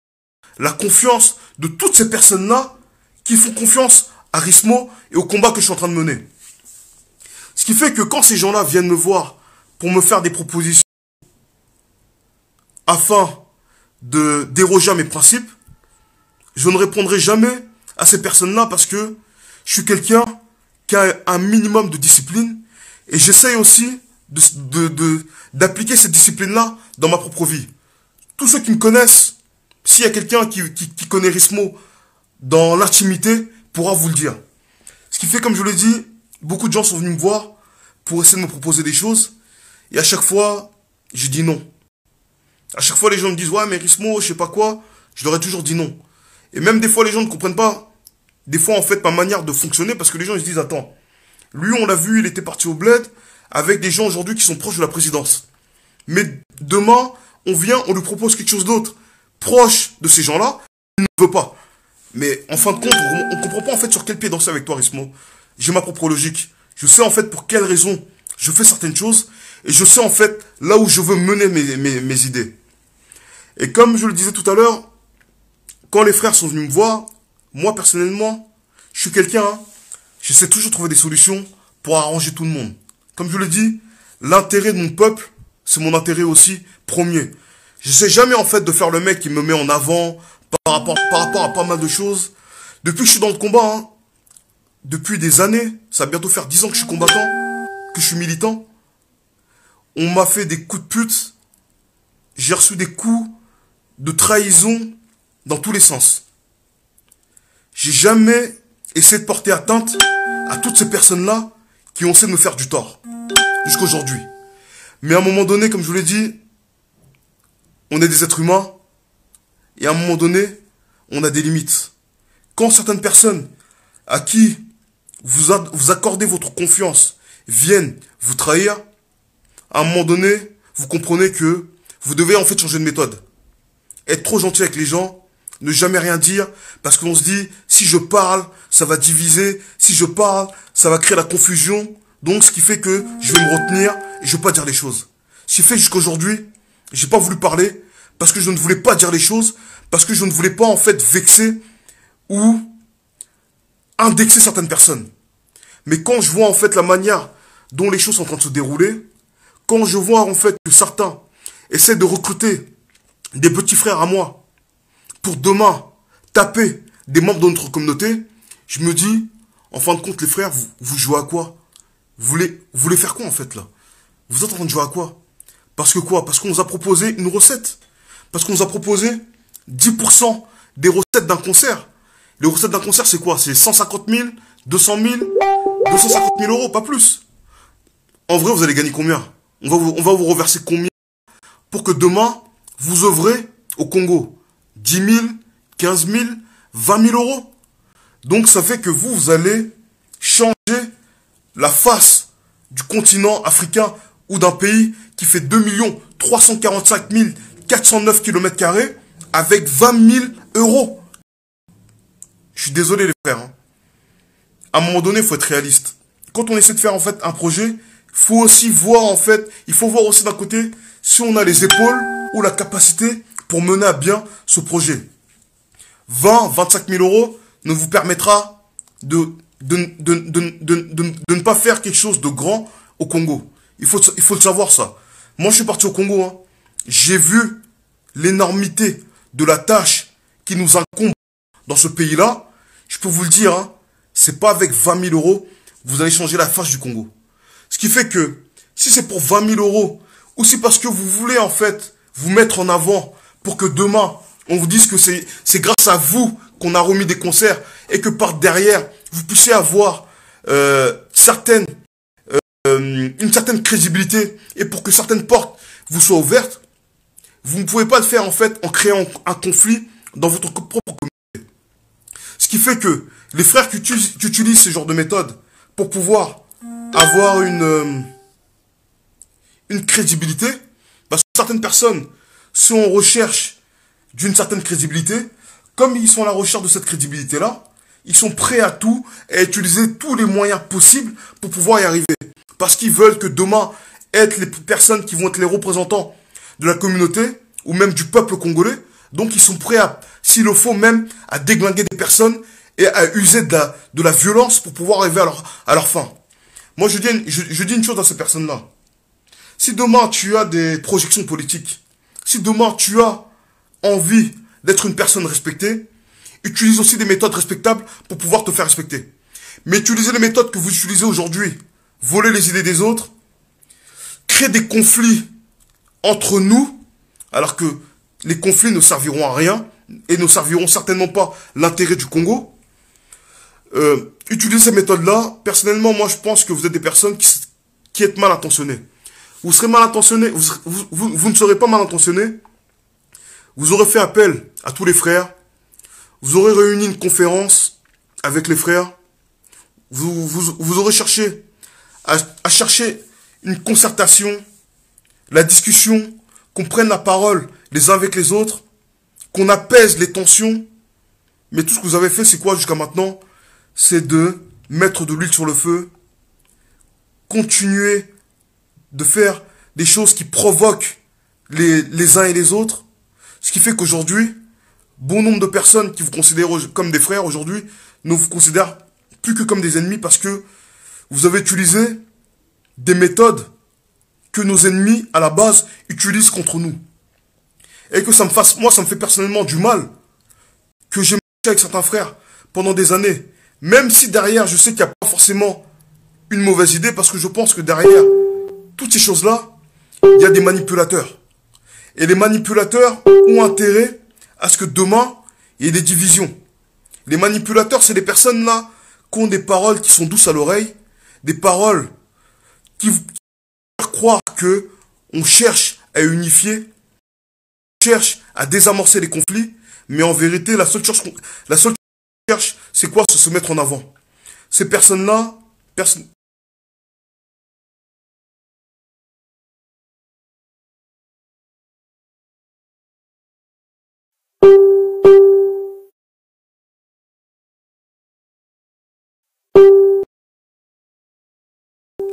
la confiance de toutes ces personnes-là qui font confiance à Rismo et au combat que je suis en train de mener. Ce qui fait que quand ces gens-là viennent me voir pour me faire des propositions afin de déroger à mes principes, je ne répondrai jamais à ces personnes-là parce que je suis quelqu'un qui a un minimum de discipline et j'essaye aussi d'appliquer cette discipline-là dans ma propre vie. Tous ceux qui me connaissent, s'il y a quelqu'un qui connaît Rismo dans l'intimité, pourra vous le dire. Ce qui fait, comme je l'ai dit, beaucoup de gens sont venus me voir pour essayer de me proposer des choses. Et à chaque fois, je dis non. À chaque fois, les gens me disent, ouais, mais Rismo, je sais pas quoi. Je leur ai toujours dit non. Et même des fois, les gens ne comprennent pas, des fois, en fait, ma manière de fonctionner, parce que les gens, ils se disent, attends, lui, on l'a vu, il était parti au bled, avec des gens aujourd'hui qui sont proches de la présidence. Mais demain, on vient, on lui propose quelque chose d'autre, proche de ces gens-là, il ne veut pas. Mais en fin de compte, on ne comprend pas, en fait, sur quel pied danser avec toi, Rismo. J'ai ma propre logique. Je sais, en fait, pour quelles raisons je fais certaines choses, et je sais, en fait, là où je veux mener mes idées. Et comme je le disais tout à l'heure, quand les frères sont venus me voir, moi personnellement, je suis quelqu'un, j'essaie toujours de trouver des solutions pour arranger tout le monde. Comme je le dis, l'intérêt de mon peuple, c'est mon intérêt aussi premier. Je sais jamais en fait de faire le mec qui me met en avant par rapport à pas mal de choses. Depuis que je suis dans le combat, hein, depuis des années, ça va bientôt faire 10 ans que je suis combattant, que je suis militant, on m'a fait des coups de pute, j'ai reçu des coups de trahison dans tous les sens. J'ai jamais essayé de porter atteinte à toutes ces personnes-là qui ont essayé de me faire du tort. Jusqu'à aujourd'hui. Mais à un moment donné, comme je vous l'ai dit, on est des êtres humains. Et à un moment donné, on a des limites. Quand certaines personnes à qui vous accordez votre confiance viennent vous trahir, à un moment donné, vous comprenez que vous devez en fait changer de méthode. Être trop gentil avec les gens, ne jamais rien dire, parce qu'on se dit, si je parle, ça va diviser, si je parle, ça va créer la confusion, donc ce qui fait que je vais me retenir, et je vais pas dire les choses. Ce qui fait jusqu'à aujourd'hui, j'ai pas voulu parler, parce que je ne voulais pas dire les choses, parce que je ne voulais pas en fait vexer, ou indexer certaines personnes. Mais quand je vois en fait la manière dont les choses sont en train de se dérouler, quand je vois en fait que certains essaient de recruter des petits frères à moi, pour demain taper des membres de notre communauté, je me dis, en fin de compte, les frères, vous jouez à quoi? Vous voulez faire quoi en fait là? Vous êtes en train de jouer à quoi? Parce que quoi? Parce qu'on nous a proposé une recette. Parce qu'on nous a proposé 10% des recettes d'un concert. Les recettes d'un concert, c'est quoi? C'est 150 000, 200 000, 250 000 euros, pas plus. En vrai, vous allez gagner combien? On va vous reverser combien pour que demain, vous œuvrez au Congo? 10 000, 15 000, 20 000 euros. Donc ça fait que vous allez changer la face du continent africain ou d'un pays qui fait 2 345 409 km² avec 20 000 euros. Je suis désolé les frères. Hein. À un moment donné, il faut être réaliste. Quand on essaie de faire en fait un projet, faut aussi voir en fait, il faut voir aussi d'un côté si on a les épaules ou la capacité pour mener à bien ce projet. 20, 25 000 euros ne vous permettra de ne pas faire quelque chose de grand au Congo. Il faut le savoir ça. Moi, je suis parti au Congo. Hein. J'ai vu l'énormité de la tâche qui nous incombe dans ce pays-là. Je peux vous le dire, hein, c'est pas avec 20 000 euros que vous allez changer la face du Congo. Ce qui fait que, si c'est pour 20 000 euros, ou si parce que vous voulez en fait vous mettre en avant pour que demain, on vous dise que c'est grâce à vous qu'on a remis des concerts et que par derrière, vous puissiez avoir une certaine crédibilité et pour que certaines portes vous soient ouvertes, vous ne pouvez pas le faire en fait en créant un conflit dans votre propre communauté. Ce qui fait que les frères qui utilisent ce genre de méthode pour pouvoir avoir une crédibilité, parce que certaines personnes sont en recherche d'une certaine crédibilité, comme ils sont à la recherche de cette crédibilité-là, ils sont prêts à tout et à utiliser tous les moyens possibles pour pouvoir y arriver. Parce qu'ils veulent que demain, être les personnes qui vont être les représentants de la communauté, ou même du peuple congolais, donc ils sont prêts à, s'il le faut même, à déglinguer des personnes et à user de la violence pour pouvoir arriver à leur fin. Moi, je dis une chose à ces personnes-là. Si demain, tu as des projections politiques, si demain, tu as envie d'être une personne respectée, utilise aussi des méthodes respectables pour pouvoir te faire respecter. Mais utilisez les méthodes que vous utilisez aujourd'hui, voler les idées des autres, créer des conflits entre nous, alors que les conflits ne serviront à rien et ne serviront certainement pas l'intérêt du Congo. Utiliser ces méthodes-là, personnellement, moi je pense que vous êtes des personnes qui êtes mal intentionnées. Vous serez mal intentionné, vous ne serez pas mal intentionné. Vous aurez fait appel à tous les frères. Vous aurez réuni une conférence avec les frères. Vous aurez cherché à chercher une concertation, la discussion, qu'on prenne la parole les uns avec les autres, qu'on apaise les tensions. Mais tout ce que vous avez fait, c'est quoi jusqu'à maintenant? C'est de mettre de l'huile sur le feu, continuer de faire des choses qui provoquent les uns et les autres. Ce qui fait qu'aujourd'hui, bon nombre de personnes qui vous considèrent comme des frères aujourd'hui ne vous considèrent plus que comme des ennemis parce que vous avez utilisé des méthodes que nos ennemis, à la base, utilisent contre nous. Et que ça me fait personnellement du mal que j'ai marché avec certains frères pendant des années. Même si derrière, je sais qu'il n'y a pas forcément une mauvaise idée parce que je pense que derrière toutes ces choses-là, il y a des manipulateurs. Et les manipulateurs ont intérêt à ce que demain, il y ait des divisions. Les manipulateurs, c'est des personnes là qui ont des paroles qui sont douces à l'oreille, des paroles qui vous font croire que on cherche à unifier, on cherche à désamorcer les conflits, mais en vérité, la seule chose qu'on cherche, c'est quoi? C'est se mettre en avant. Ces personnes-là,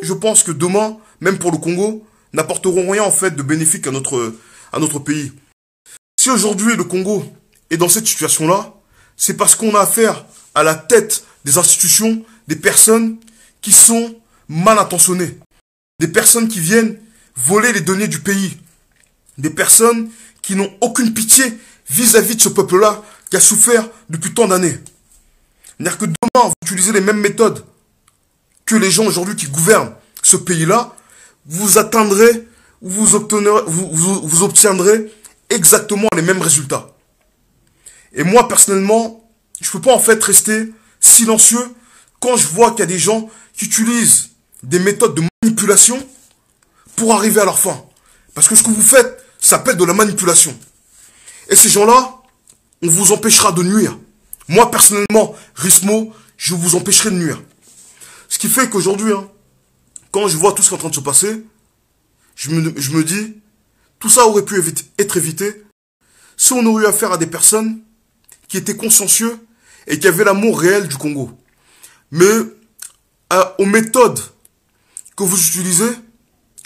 je pense que demain, même pour le Congo, n'apporteront rien en fait de bénéfique à notre pays. Si aujourd'hui le Congo est dans cette situation-là, c'est parce qu'on a affaire à la tête des institutions, des personnes qui sont mal intentionnées, des personnes qui viennent voler les données du pays, des personnes qui n'ont aucune pitié vis-à-vis de ce peuple-là qui a souffert depuis tant d'années. C'est-à-dire que demain, vous utilisez les mêmes méthodes que les gens aujourd'hui qui gouvernent ce pays-là, vous atteindrez, vous obtiendrez exactement les mêmes résultats. Et moi, personnellement, je peux pas en fait rester silencieux quand je vois qu'il y a des gens qui utilisent des méthodes de manipulation pour arriver à leur fin. Parce que ce que vous faites s'appelle de la manipulation. Et ces gens-là, on vous empêchera de nuire. Moi, personnellement, Rismo, je vous empêcherai de nuire. Ce qui fait qu'aujourd'hui, quand je vois tout ce qui est en train de se passer, je me dis, tout ça aurait pu être évité si on aurait eu affaire à des personnes qui étaient consciencieux et qui avaient l'amour réel du Congo. Mais aux méthodes que vous utilisez,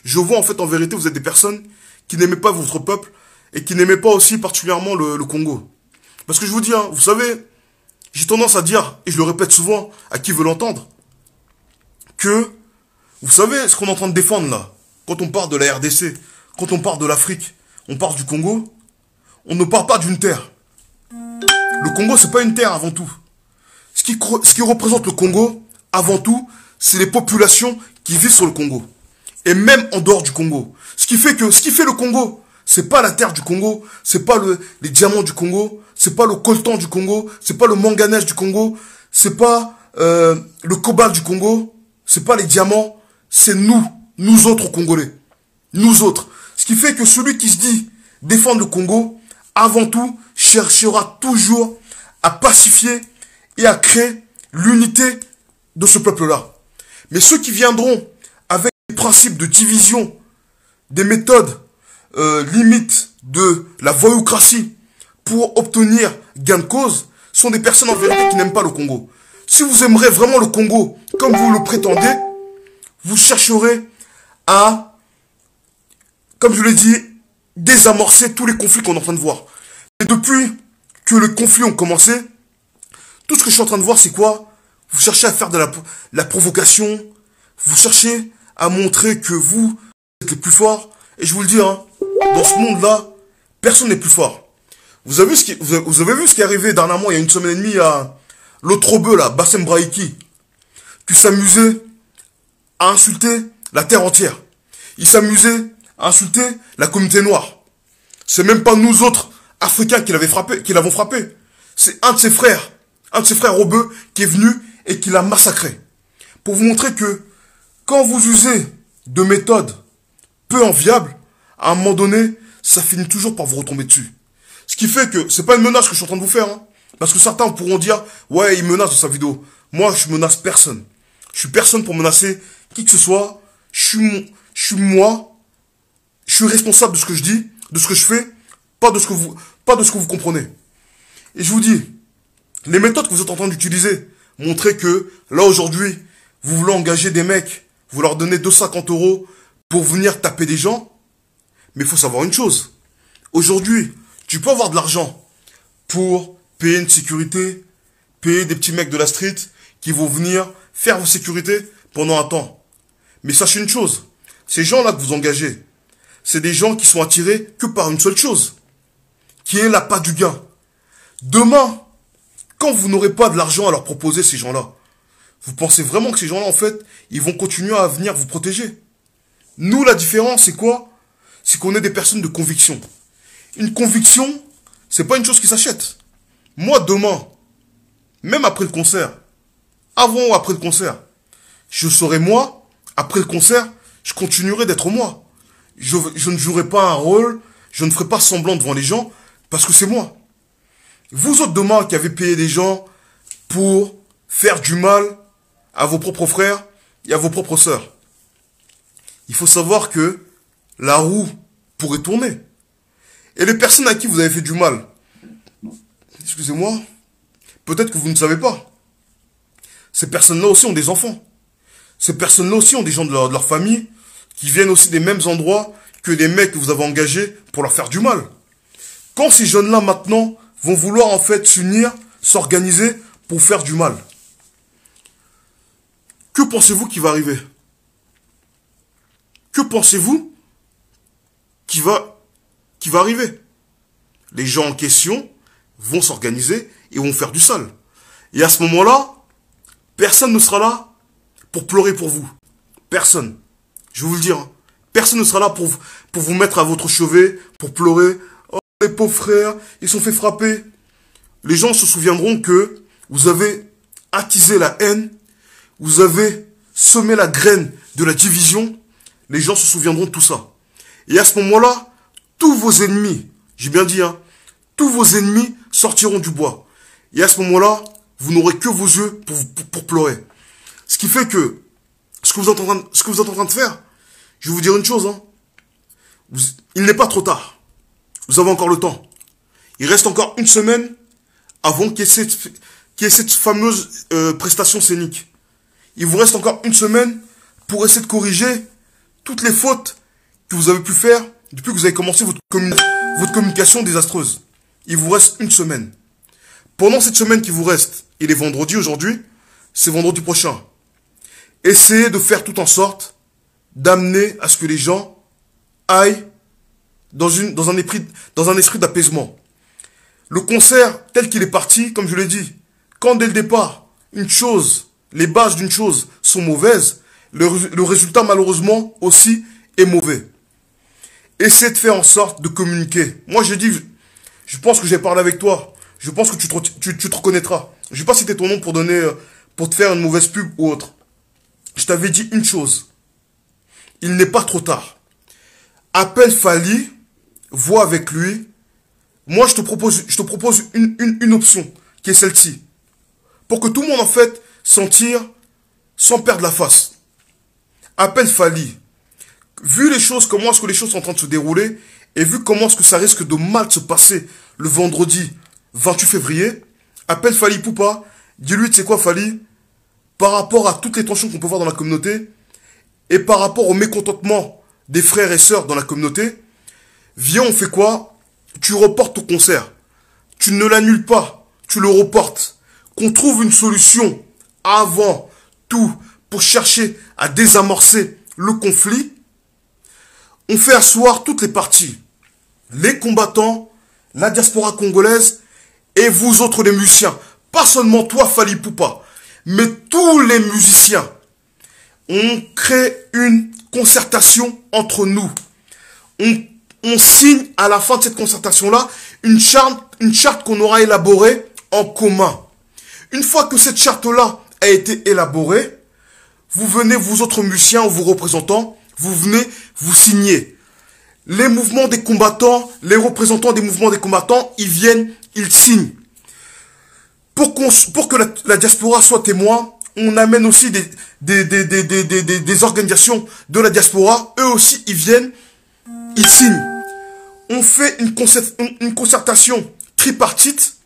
je vois en fait en vérité, vous êtes des personnes qui n'aimaient pas votre peuple et qui n'aimaient pas aussi particulièrement le Congo. Parce que je vous dis, vous savez, j'ai tendance à dire, et je le répète souvent à qui veut l'entendre, que, vous savez, ce qu'on est en train de défendre là, quand on parle de la RDC, quand on parle de l'Afrique, on parle du Congo, on ne parle pas d'une terre. Le Congo, c'est pas une terre avant tout. Ce qui représente le Congo, avant tout, c'est les populations qui vivent sur le Congo. Et même en dehors du Congo. Ce qui fait le Congo, c'est pas la terre du Congo, c'est pas les diamants du Congo, c'est pas le coltan du Congo, c'est pas le manganèse du Congo, c'est pas le cobalt du Congo, c'est pas les diamants, c'est nous autres Congolais. Nous autres. Ce qui fait que celui qui se dit défendre le Congo, avant tout, cherchera toujours à pacifier et à créer l'unité de ce peuple-là. Mais ceux qui viendront avec des principes de division, des méthodes limites de la voyoucratie pour obtenir gain de cause, sont des personnes en vérité qui n'aiment pas le Congo. Si vous aimerez vraiment le Congo comme vous le prétendez, vous chercherez à, comme je l'ai dit, désamorcer tous les conflits qu'on est en train de voir. Et depuis que les conflits ont commencé, tout ce que je suis en train de voir, c'est quoi? Vous cherchez à faire de la provocation, vous cherchez à montrer que vous êtes les plus forts. Et je vous le dis, dans ce monde-là, personne n'est plus fort. Vous avez vu ce qui est arrivé dernièrement, il y a une semaine et demie, à l'autre rebeu, là, Bassem Braïki, qui s'amusait à insulter la terre entière. Il s'amusait à insulter la communauté noire. C'est même pas nous autres Africains qui l'avons frappé. C'est un de ses frères rebeux qui est venu et qui l'a massacré. Pour vous montrer que quand vous usez de méthodes peu enviables, à un moment donné, ça finit toujours par vous retomber dessus. Ce qui fait que c'est pas une menace que je suis en train de vous faire, hein. Parce que certains pourront dire, ouais, il menace dans sa vidéo. Moi, je menace personne. Je suis personne pour menacer qui que ce soit. Je suis moi. Je suis responsable de ce que je dis, de ce que je fais, pas de ce que vous comprenez. Et je vous dis, les méthodes que vous êtes en train d'utiliser, montrez que, là, aujourd'hui, vous voulez engager des mecs, vous leur donnez 250 € pour venir taper des gens. Mais il faut savoir une chose. Aujourd'hui, tu peux avoir de l'argent pour payer une sécurité, payer des petits mecs de la street qui vont venir faire vos sécurités pendant un temps. Mais sachez une chose, ces gens-là que vous engagez, c'est des gens qui sont attirés que par une seule chose, qui est l'appât du gain. Demain, quand vous n'aurez pas de l'argent à leur proposer, ces gens-là, vous pensez vraiment que ces gens-là, en fait, ils vont continuer à venir vous protéger? Nous, la différence, c'est quoi? C'est qu'on est des personnes de conviction. Une conviction, c'est pas une chose qui s'achète. Moi, demain, même après le concert, avant ou après le concert, je serai moi, après le concert, je continuerai d'être moi. Je ne jouerai pas un rôle, je ne ferai pas semblant devant les gens, parce que c'est moi. Vous autres demain qui avez payé des gens pour faire du mal à vos propres frères et à vos propres sœurs, il faut savoir que la roue pourrait tourner. Et les personnes à qui vous avez fait du mal, excusez-moi, peut-être que vous ne savez pas. Ces personnes-là aussi ont des enfants. Ces personnes-là aussi ont des gens de leur famille qui viennent aussi des mêmes endroits que les mecs que vous avez engagés pour leur faire du mal. Quand ces jeunes-là maintenant vont vouloir en fait s'unir, s'organiser pour faire du mal, que pensez-vous qui va arriver? Que pensez-vous qui va arriver? Les gens en question vont s'organiser et vont faire du sale. Et à ce moment-là, personne ne sera là pour pleurer pour vous. Personne. Je vais vous le dire. Hein. Personne ne sera là pour vous mettre à votre chevet, pour pleurer. Oh, les pauvres frères, ils sont fait frapper. Les gens se souviendront que vous avez attisé la haine, vous avez semé la graine de la division. Les gens se souviendront de tout ça. Et à ce moment-là, tous vos ennemis, j'ai bien dit, hein, tous vos ennemis sortiront du bois. Et à ce moment-là, vous n'aurez que vos yeux pour pleurer. Ce qui fait que, ce que vous êtes en train de faire, je vais vous dire une chose, hein. Il n'est pas trop tard. Vous avez encore le temps. Il reste encore une semaine avant qu'il y ait cette fameuse prestation scénique. Il vous reste encore une semaine pour essayer de corriger toutes les fautes que vous avez pu faire depuis que vous avez commencé votre communication désastreuse. Il vous reste une semaine. Pendant cette semaine qui vous reste, il est vendredi aujourd'hui, c'est vendredi prochain. Essayez de faire tout en sorte d'amener à ce que les gens aillent dans un esprit d'apaisement. Le concert, tel qu'il est parti, comme je l'ai dit, quand dès le départ, les bases d'une chose sont mauvaises, le résultat malheureusement aussi est mauvais. Essayez de faire en sorte de communiquer. Moi j'ai dit, je pense que j'ai parlé avec toi, je pense que tu te reconnaîtras. Je vais pas citer ton nom pour te faire une mauvaise pub ou autre. Je t'avais dit une chose. Il n'est pas trop tard. Appelle Fally, vois avec lui. Moi, je te propose une option, qui est celle-ci. Pour que tout le monde, en fait, s'en tire sans perdre la face. Appelle Fally. Vu les choses, comment est-ce que les choses sont en train de se dérouler, et vu comment est-ce que ça risque de mal se passer le vendredi 28 février, appelle Fally Ipupa. Dis-lui, tu sais quoi, Fally, par rapport à toutes les tensions qu'on peut voir dans la communauté, et par rapport au mécontentement des frères et sœurs dans la communauté, viens, on fait quoi? Tu reportes ton concert. Tu ne l'annules pas, tu le reportes. Qu'on trouve une solution avant tout pour chercher à désamorcer le conflit. On fait asseoir toutes les parties. Les combattants, la diaspora congolaise et vous autres les musiciens. Pas seulement toi, Fally Ipupa, mais tous les musiciens. On crée une concertation entre nous. On signe à la fin de cette concertation-là une charte qu'on aura élaborée en commun. Une fois que cette charte-là a été élaborée, vous venez, vous autres musiciens ou vos représentants, vous venez, vous signez. Les mouvements des combattants, les représentants des mouvements des combattants, ils viennent, ils signent. Pour que la diaspora soit témoin, on amène aussi des organisations de la diaspora. Eux aussi, ils viennent, ils signent. On fait une concertation tripartite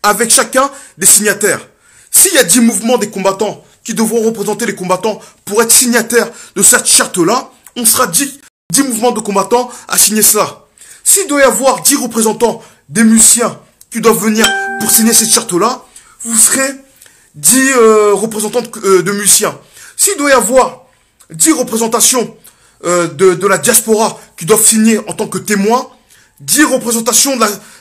avec chacun des signataires. S'il y a 10 mouvements des combattants qui devront représenter les combattants pour être signataires de cette charte-là, on sera 10 mouvements de combattants à signer cela. S'il doit y avoir 10 représentants des musiciens qui doivent venir pour signer cette charte-là, vous serez 10 représentants de musiciens. S'il doit y avoir 10 représentations de la diaspora qui doivent signer en tant que témoins, 10 représentations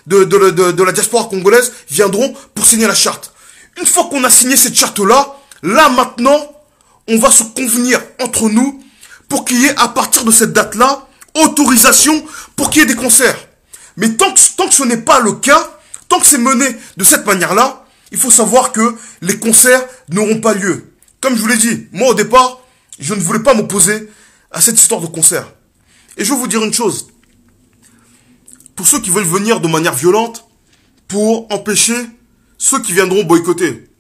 de la diaspora congolaise viendront pour signer la charte. Une fois qu'on a signé cette charte-là, là maintenant, on va se convenir entre nous pour qu'il y ait à partir de cette date-là, autorisation pour qu'il y ait des concerts. Mais tant que ce n'est pas le cas, tant que c'est mené de cette manière-là, il faut savoir que les concerts n'auront pas lieu. Comme je vous l'ai dit, moi au départ, je ne voulais pas m'opposer à cette histoire de concert. Et je vais vous dire une chose. Pour ceux qui veulent venir de manière violente, pour empêcher ceux qui viendront boycotter,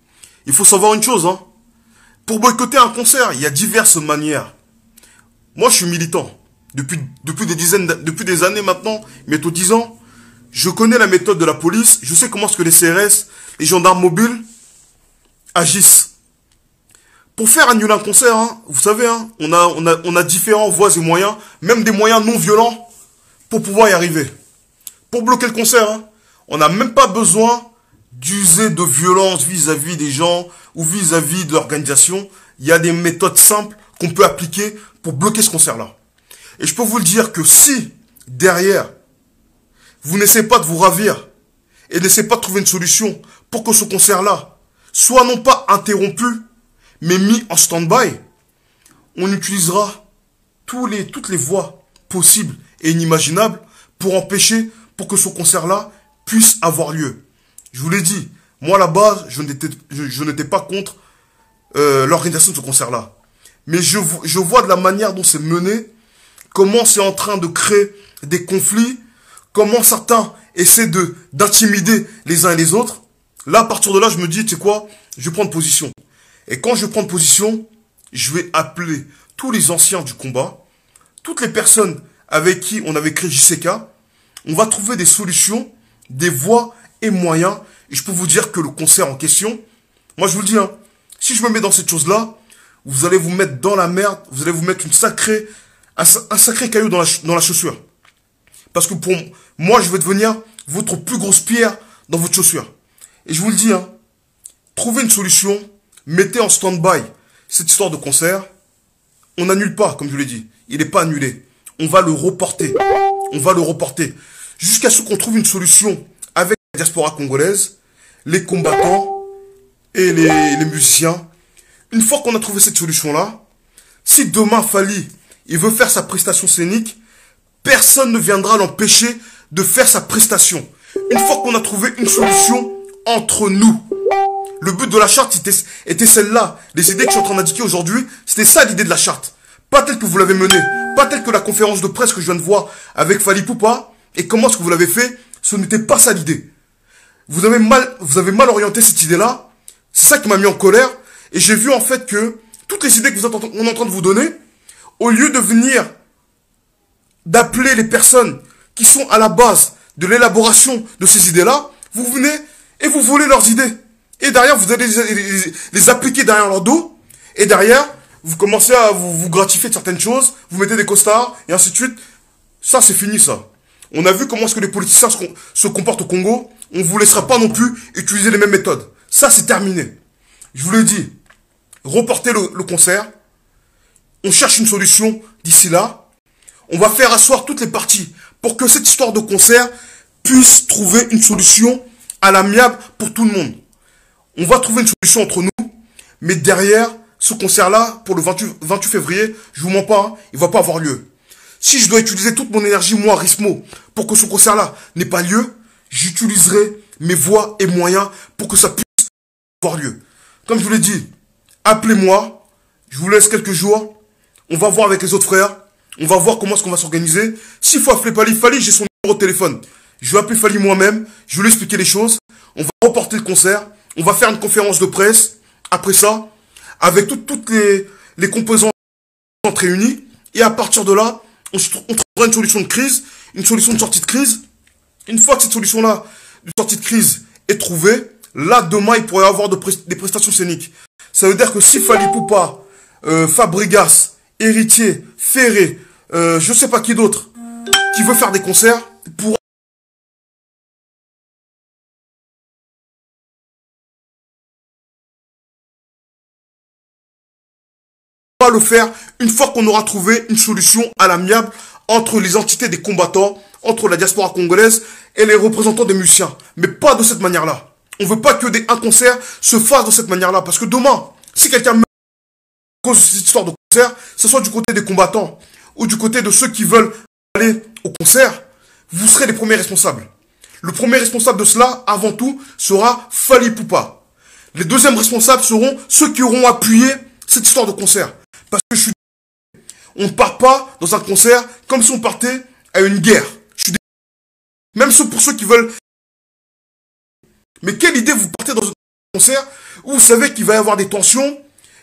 il faut savoir une chose. Pour boycotter un concert, il y a diverses manières. Moi, je suis militant. Depuis des années maintenant, bientôt 10 ans, je connais la méthode de la police. Je sais comment est-ce que les CRS, les gendarmes mobiles, agissent. Pour faire annuler un concert, vous savez, on a différentes voies et moyens, même des moyens non violents, pour pouvoir y arriver. Pour bloquer le concert, on n'a même pas besoin d'user de violence vis-à-vis des gens ou vis-à-vis de l'organisation. Il y a des méthodes simples qu'on peut appliquer pour bloquer ce concert-là. Et je peux vous le dire que si, derrière, vous n'essayez pas de vous ravir et n'essayez pas de trouver une solution pour que ce concert-là soit non pas interrompu, mais mis en stand-by, on utilisera toutes les voies possibles et inimaginables pour empêcher, pour que ce concert-là puisse avoir lieu. Je vous l'ai dit, moi à la base, je n'étais pas contre l'organisation de ce concert-là. Mais je vois de la manière dont c'est mené, comment c'est en train de créer des conflits, comment certains essaient d'intimider les uns et les autres. Là, à partir de là, je me dis, tu sais quoi, je vais prendre position. Et quand je vais prendre position, je vais appeler tous les anciens du combat, toutes les personnes avec qui on avait créé JCK. On va trouver des solutions, des voies et moyens. Et je peux vous dire que le concert en question, moi je vous le dis, si je me mets dans cette chose-là, vous allez vous mettre dans la merde, vous allez vous mettre un sacré caillou dans la chaussure. Parce que pour moi, je vais devenir votre plus grosse pierre dans votre chaussure. Et je vous le dis, trouvez une solution, mettez en stand-by cette histoire de concert. On n'annule pas, comme je l'ai dit. Il n'est pas annulé. On va le reporter. On va le reporter. Jusqu'à ce qu'on trouve une solution avec la diaspora congolaise, les combattants et les musiciens. Une fois qu'on a trouvé cette solution-là, si demain Fally, il veut faire sa prestation scénique, personne ne viendra l'empêcher de faire sa prestation. Une fois qu'on a trouvé une solution entre nous. Le but de la charte était celle-là. Les idées que je suis en train d'indiquer aujourd'hui, c'était ça l'idée de la charte. Pas telle que vous l'avez menée. Pas telle que la conférence de presse que je viens de voir avec Fally Ipupa. Et comment est-ce que vous l'avez fait? Ce n'était pas ça l'idée. Vous avez mal orienté cette idée-là. C'est ça qui m'a mis en colère. Et j'ai vu en fait que toutes les idées que on est en train de vous donner, au lieu de venir d'appeler les personnes qui sont à la base de l'élaboration de ces idées-là, vous venez et vous volez leurs idées. Et derrière, vous allez les appliquer derrière leur dos. Et derrière, vous commencez à vous gratifier de certaines choses. Vous mettez des costards et ainsi de suite. Ça, c'est fini, ça. On a vu comment est-ce que les politiciens se comportent au Congo. On ne vous laissera pas non plus utiliser les mêmes méthodes. Ça, c'est terminé. Je vous l'ai dit. Reportez le concert. On cherche une solution d'ici là. On va faire asseoir toutes les parties pour que cette histoire de concert puisse trouver une solution à l'amiable pour tout le monde. On va trouver une solution entre nous, mais derrière, ce concert-là, pour le 28 février, je vous mens pas, hein, il va pas avoir lieu. Si je dois utiliser toute mon énergie, moi, Rismo, pour que ce concert-là n'ait pas lieu, j'utiliserai mes voies et moyens pour que ça puisse avoir lieu. Comme je vous l'ai dit, appelez-moi, je vous laisse quelques jours, on va voir avec les autres frères, on va voir comment est-ce qu'on va s'organiser. S'il faut appeler Fally, j'ai son numéro de téléphone. Je vais appeler Fally moi-même, je vais lui expliquer les choses, on va reporter le concert, on va faire une conférence de presse, après ça, avec toutes les composantes réunies, et à partir de là, on trouvera une solution de crise, une solution de sortie de crise. Une fois que cette solution-là, de sortie de crise, est trouvée, là, demain, il pourrait y avoir des prestations scéniques. Ça veut dire que si Fally Ipupa, Fabregas, Héritier, Ferré, je sais pas qui d'autre, qui veut faire des concerts, pourra le faire une fois qu'on aura trouvé une solution à l'amiable entre les entités des combattants, entre la diaspora congolaise et les représentants des musiciens. Mais pas de cette manière-là. On veut pas que un concert se fasse de cette manière-là. Parce que demain, si quelqu'un meurt à cause de cette histoire de concert, que ce soit du côté des combattants ou du côté de ceux qui veulent aller au concert, vous serez les premiers responsables. Le premier responsable de cela, avant tout, sera Fally Ipupa. Les deuxièmes responsables seront ceux qui auront appuyé cette histoire de concert. Parce que on ne part pas dans un concert comme si on partait à une guerre. Même pour ceux qui veulent. Mais quelle idée vous partez dans un concert où vous savez qu'il va y avoir des tensions,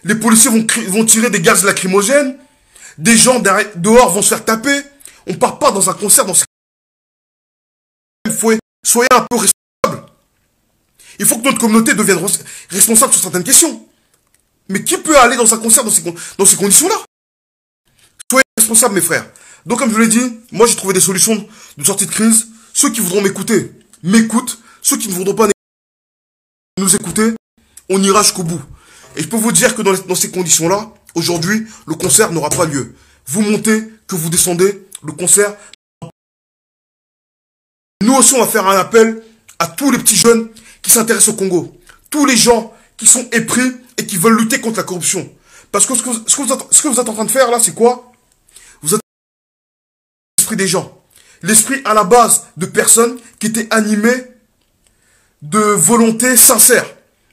les policiers vont tirer des gaz lacrymogènes, des gens dehors vont se faire taper. On ne part pas dans un concert dans ces... Soyez un peu responsables. Il faut que notre communauté devienne responsable sur certaines questions. Mais qui peut aller dans un concert dans ces conditions-là? Soyez responsables, mes frères. Donc, comme je vous l'ai dit, moi, j'ai trouvé des solutions de sortie de crise. Ceux qui voudront m'écouter, m'écoutent. Ceux qui ne voudront pas nous écouter, on ira jusqu'au bout. Et je peux vous dire que dans ces conditions-là, aujourd'hui, le concert n'aura pas lieu. Vous montez, que vous descendez, le concert... Nous aussi, on va faire un appel à tous les petits jeunes qui s'intéressent au Congo. Tous les gens qui sont épris et qui veulent lutter contre la corruption. Parce que ce que vous êtes en train de faire là, c'est quoi? Vous êtes l'esprit des gens. L'esprit à la base de personnes qui étaient animées de volonté sincère.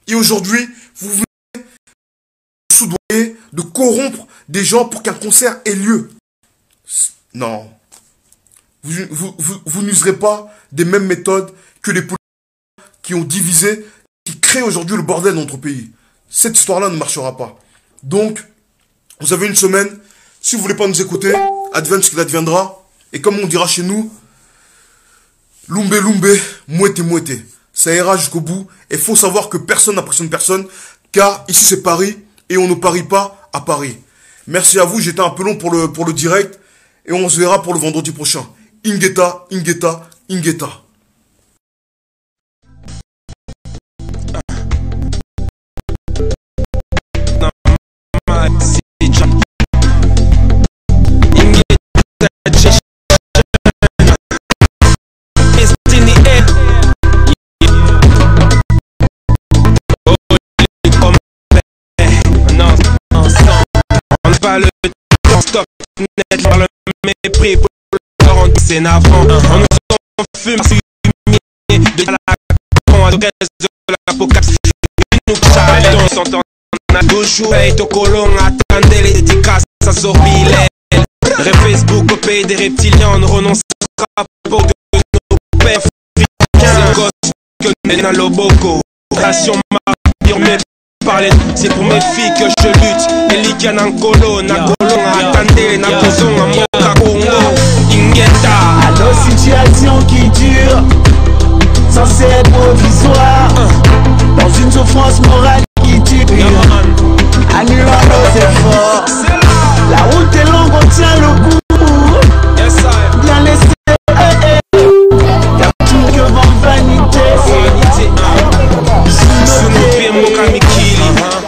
Et aujourd'hui, vous venez soudoyer, de corrompre des gens pour qu'un concert ait lieu. Non. Vous n'userez pas des mêmes méthodes que les politiciens qui ont divisé, qui créent aujourd'hui le bordel dans notre pays. Cette histoire-là ne marchera pas. Donc, vous avez une semaine. Si vous voulez pas nous écouter, advienne ce qu'il adviendra. Et comme on dira chez nous, lumbe lumbe, mouette mouette. Ça ira jusqu'au bout. Et faut savoir que personne n'impressionne personne. Car ici c'est Paris. Et on ne parie pas à Paris. Merci à vous. J'étais un peu long pour le direct. Et on se verra pour le vendredi prochain. Ingeta, Ingeta, Ingeta. Pas le temps, stop net par le mépris pour le rendre sénavant. On nous fume fumier de la con à de l'apocalypse. Nous charlons, s'entend à toujours et au colon attendez les dédicaces à Sorbilel. Facebook au pays des reptiliens, on renoncera pour de nos pères africains. C'est gosse que nous dans l'oboko. Ration martyr, mais parler, c'est pour mes filles que je lutte. Elikia Nankolo, Nakolo, attendez, Nakozon, Moka Congo, Ingeta. À nos situations qui durent, censées être provisoires, dans une souffrance morale qui tue, annulant nos efforts. La route est longue, on tient le coup. Bien laissé, car tout que vend vanité.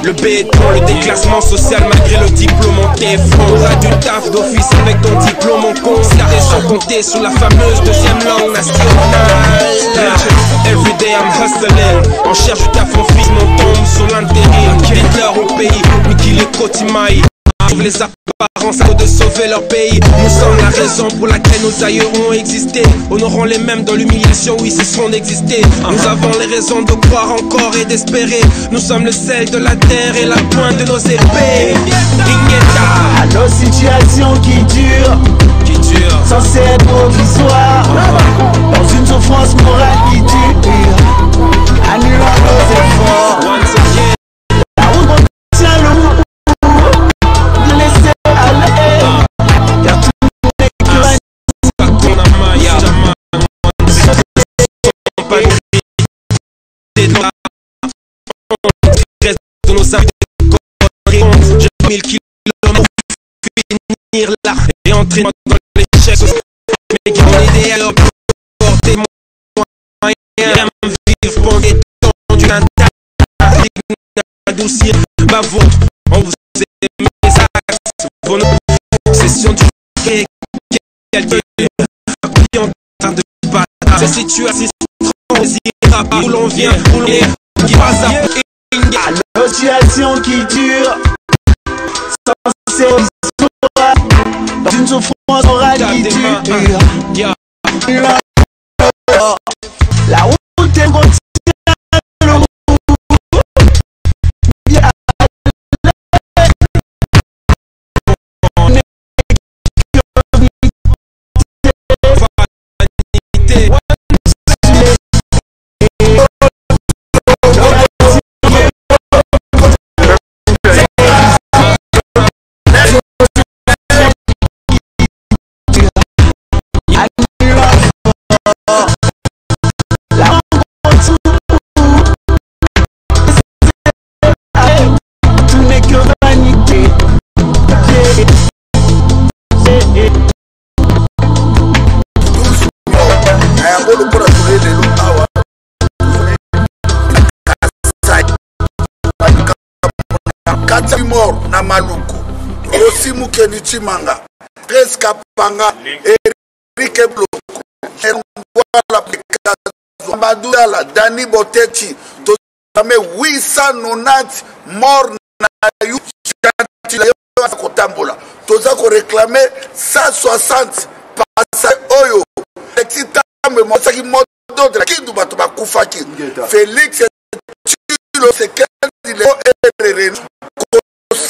Le béton, le déclassement social malgré le diplôme en téfron. T'as du taf d'office avec ton diplôme en concert et sans compter sur la fameuse deuxième langue nationale. Everyday I'm hustling, on cherche du taf, on fils, mon tombe sur l'intérim. Hitler au pays, mais qu'il est Kotimaï. Sauve les apparences à nous de sauver leur pays. Nous sommes la raison pour laquelle nos aïeux ont existé. Honorons les mêmes dans l'humiliation où ils cesseront d'exister. Nous avons les raisons de croire encore et d'espérer. Nous sommes le sel de la terre et la pointe de nos épées. À nos situations qui durent, censées être provisoires, dans une souffrance morale qui dure, annulant nos efforts. La route on tient le bout, de laisser aller, car tout n'est que de nos amis j'ai 1000 kilomètres pour finir là et entrer dans l'échec. Mais qui ont aidé à leur porter moyen vivre bon étendu intact, adoucir ma vôtre. On vous aime mes axes, vos sessions du quelques en train de battre. Ces situations où l'on vient, où l'on est, qui passe à nos situations qui durent, censées histoire, dans une souffrance morale qui dure. La route est contient le bout. Mort na Maluku, Rossi Mukeni Chimanga, Preska Panga, Eric Bloko, Erbola Pekazo, Madula, Dani Botechi, Tozame 890 morts na yu Kotambola. Tozako réclamé 160 passagers Oyo. L'exitambe Monsaki Modo de la Kindu Batoba Koufaki. Félix Tulo Sekendile Erere.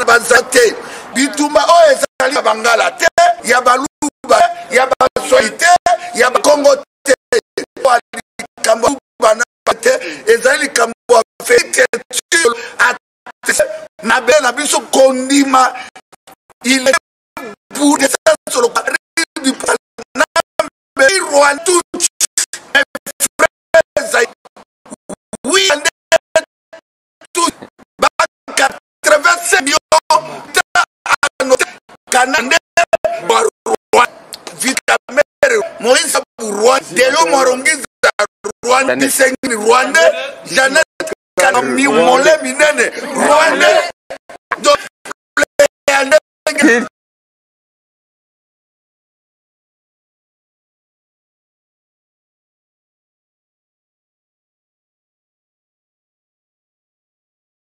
Bazate bituma o ezali bangala te ya baluba ya basoite ya Kongo te kambo bana te ezali kambo feke na bena biso kondima il est pour des solo du na be roi tout oui tout 85 millions Canada Vitamere Moïse Rwanda Deo Morongiza Rwanda Disengini Rwanda Janet Kanami Mole Minene Rwanda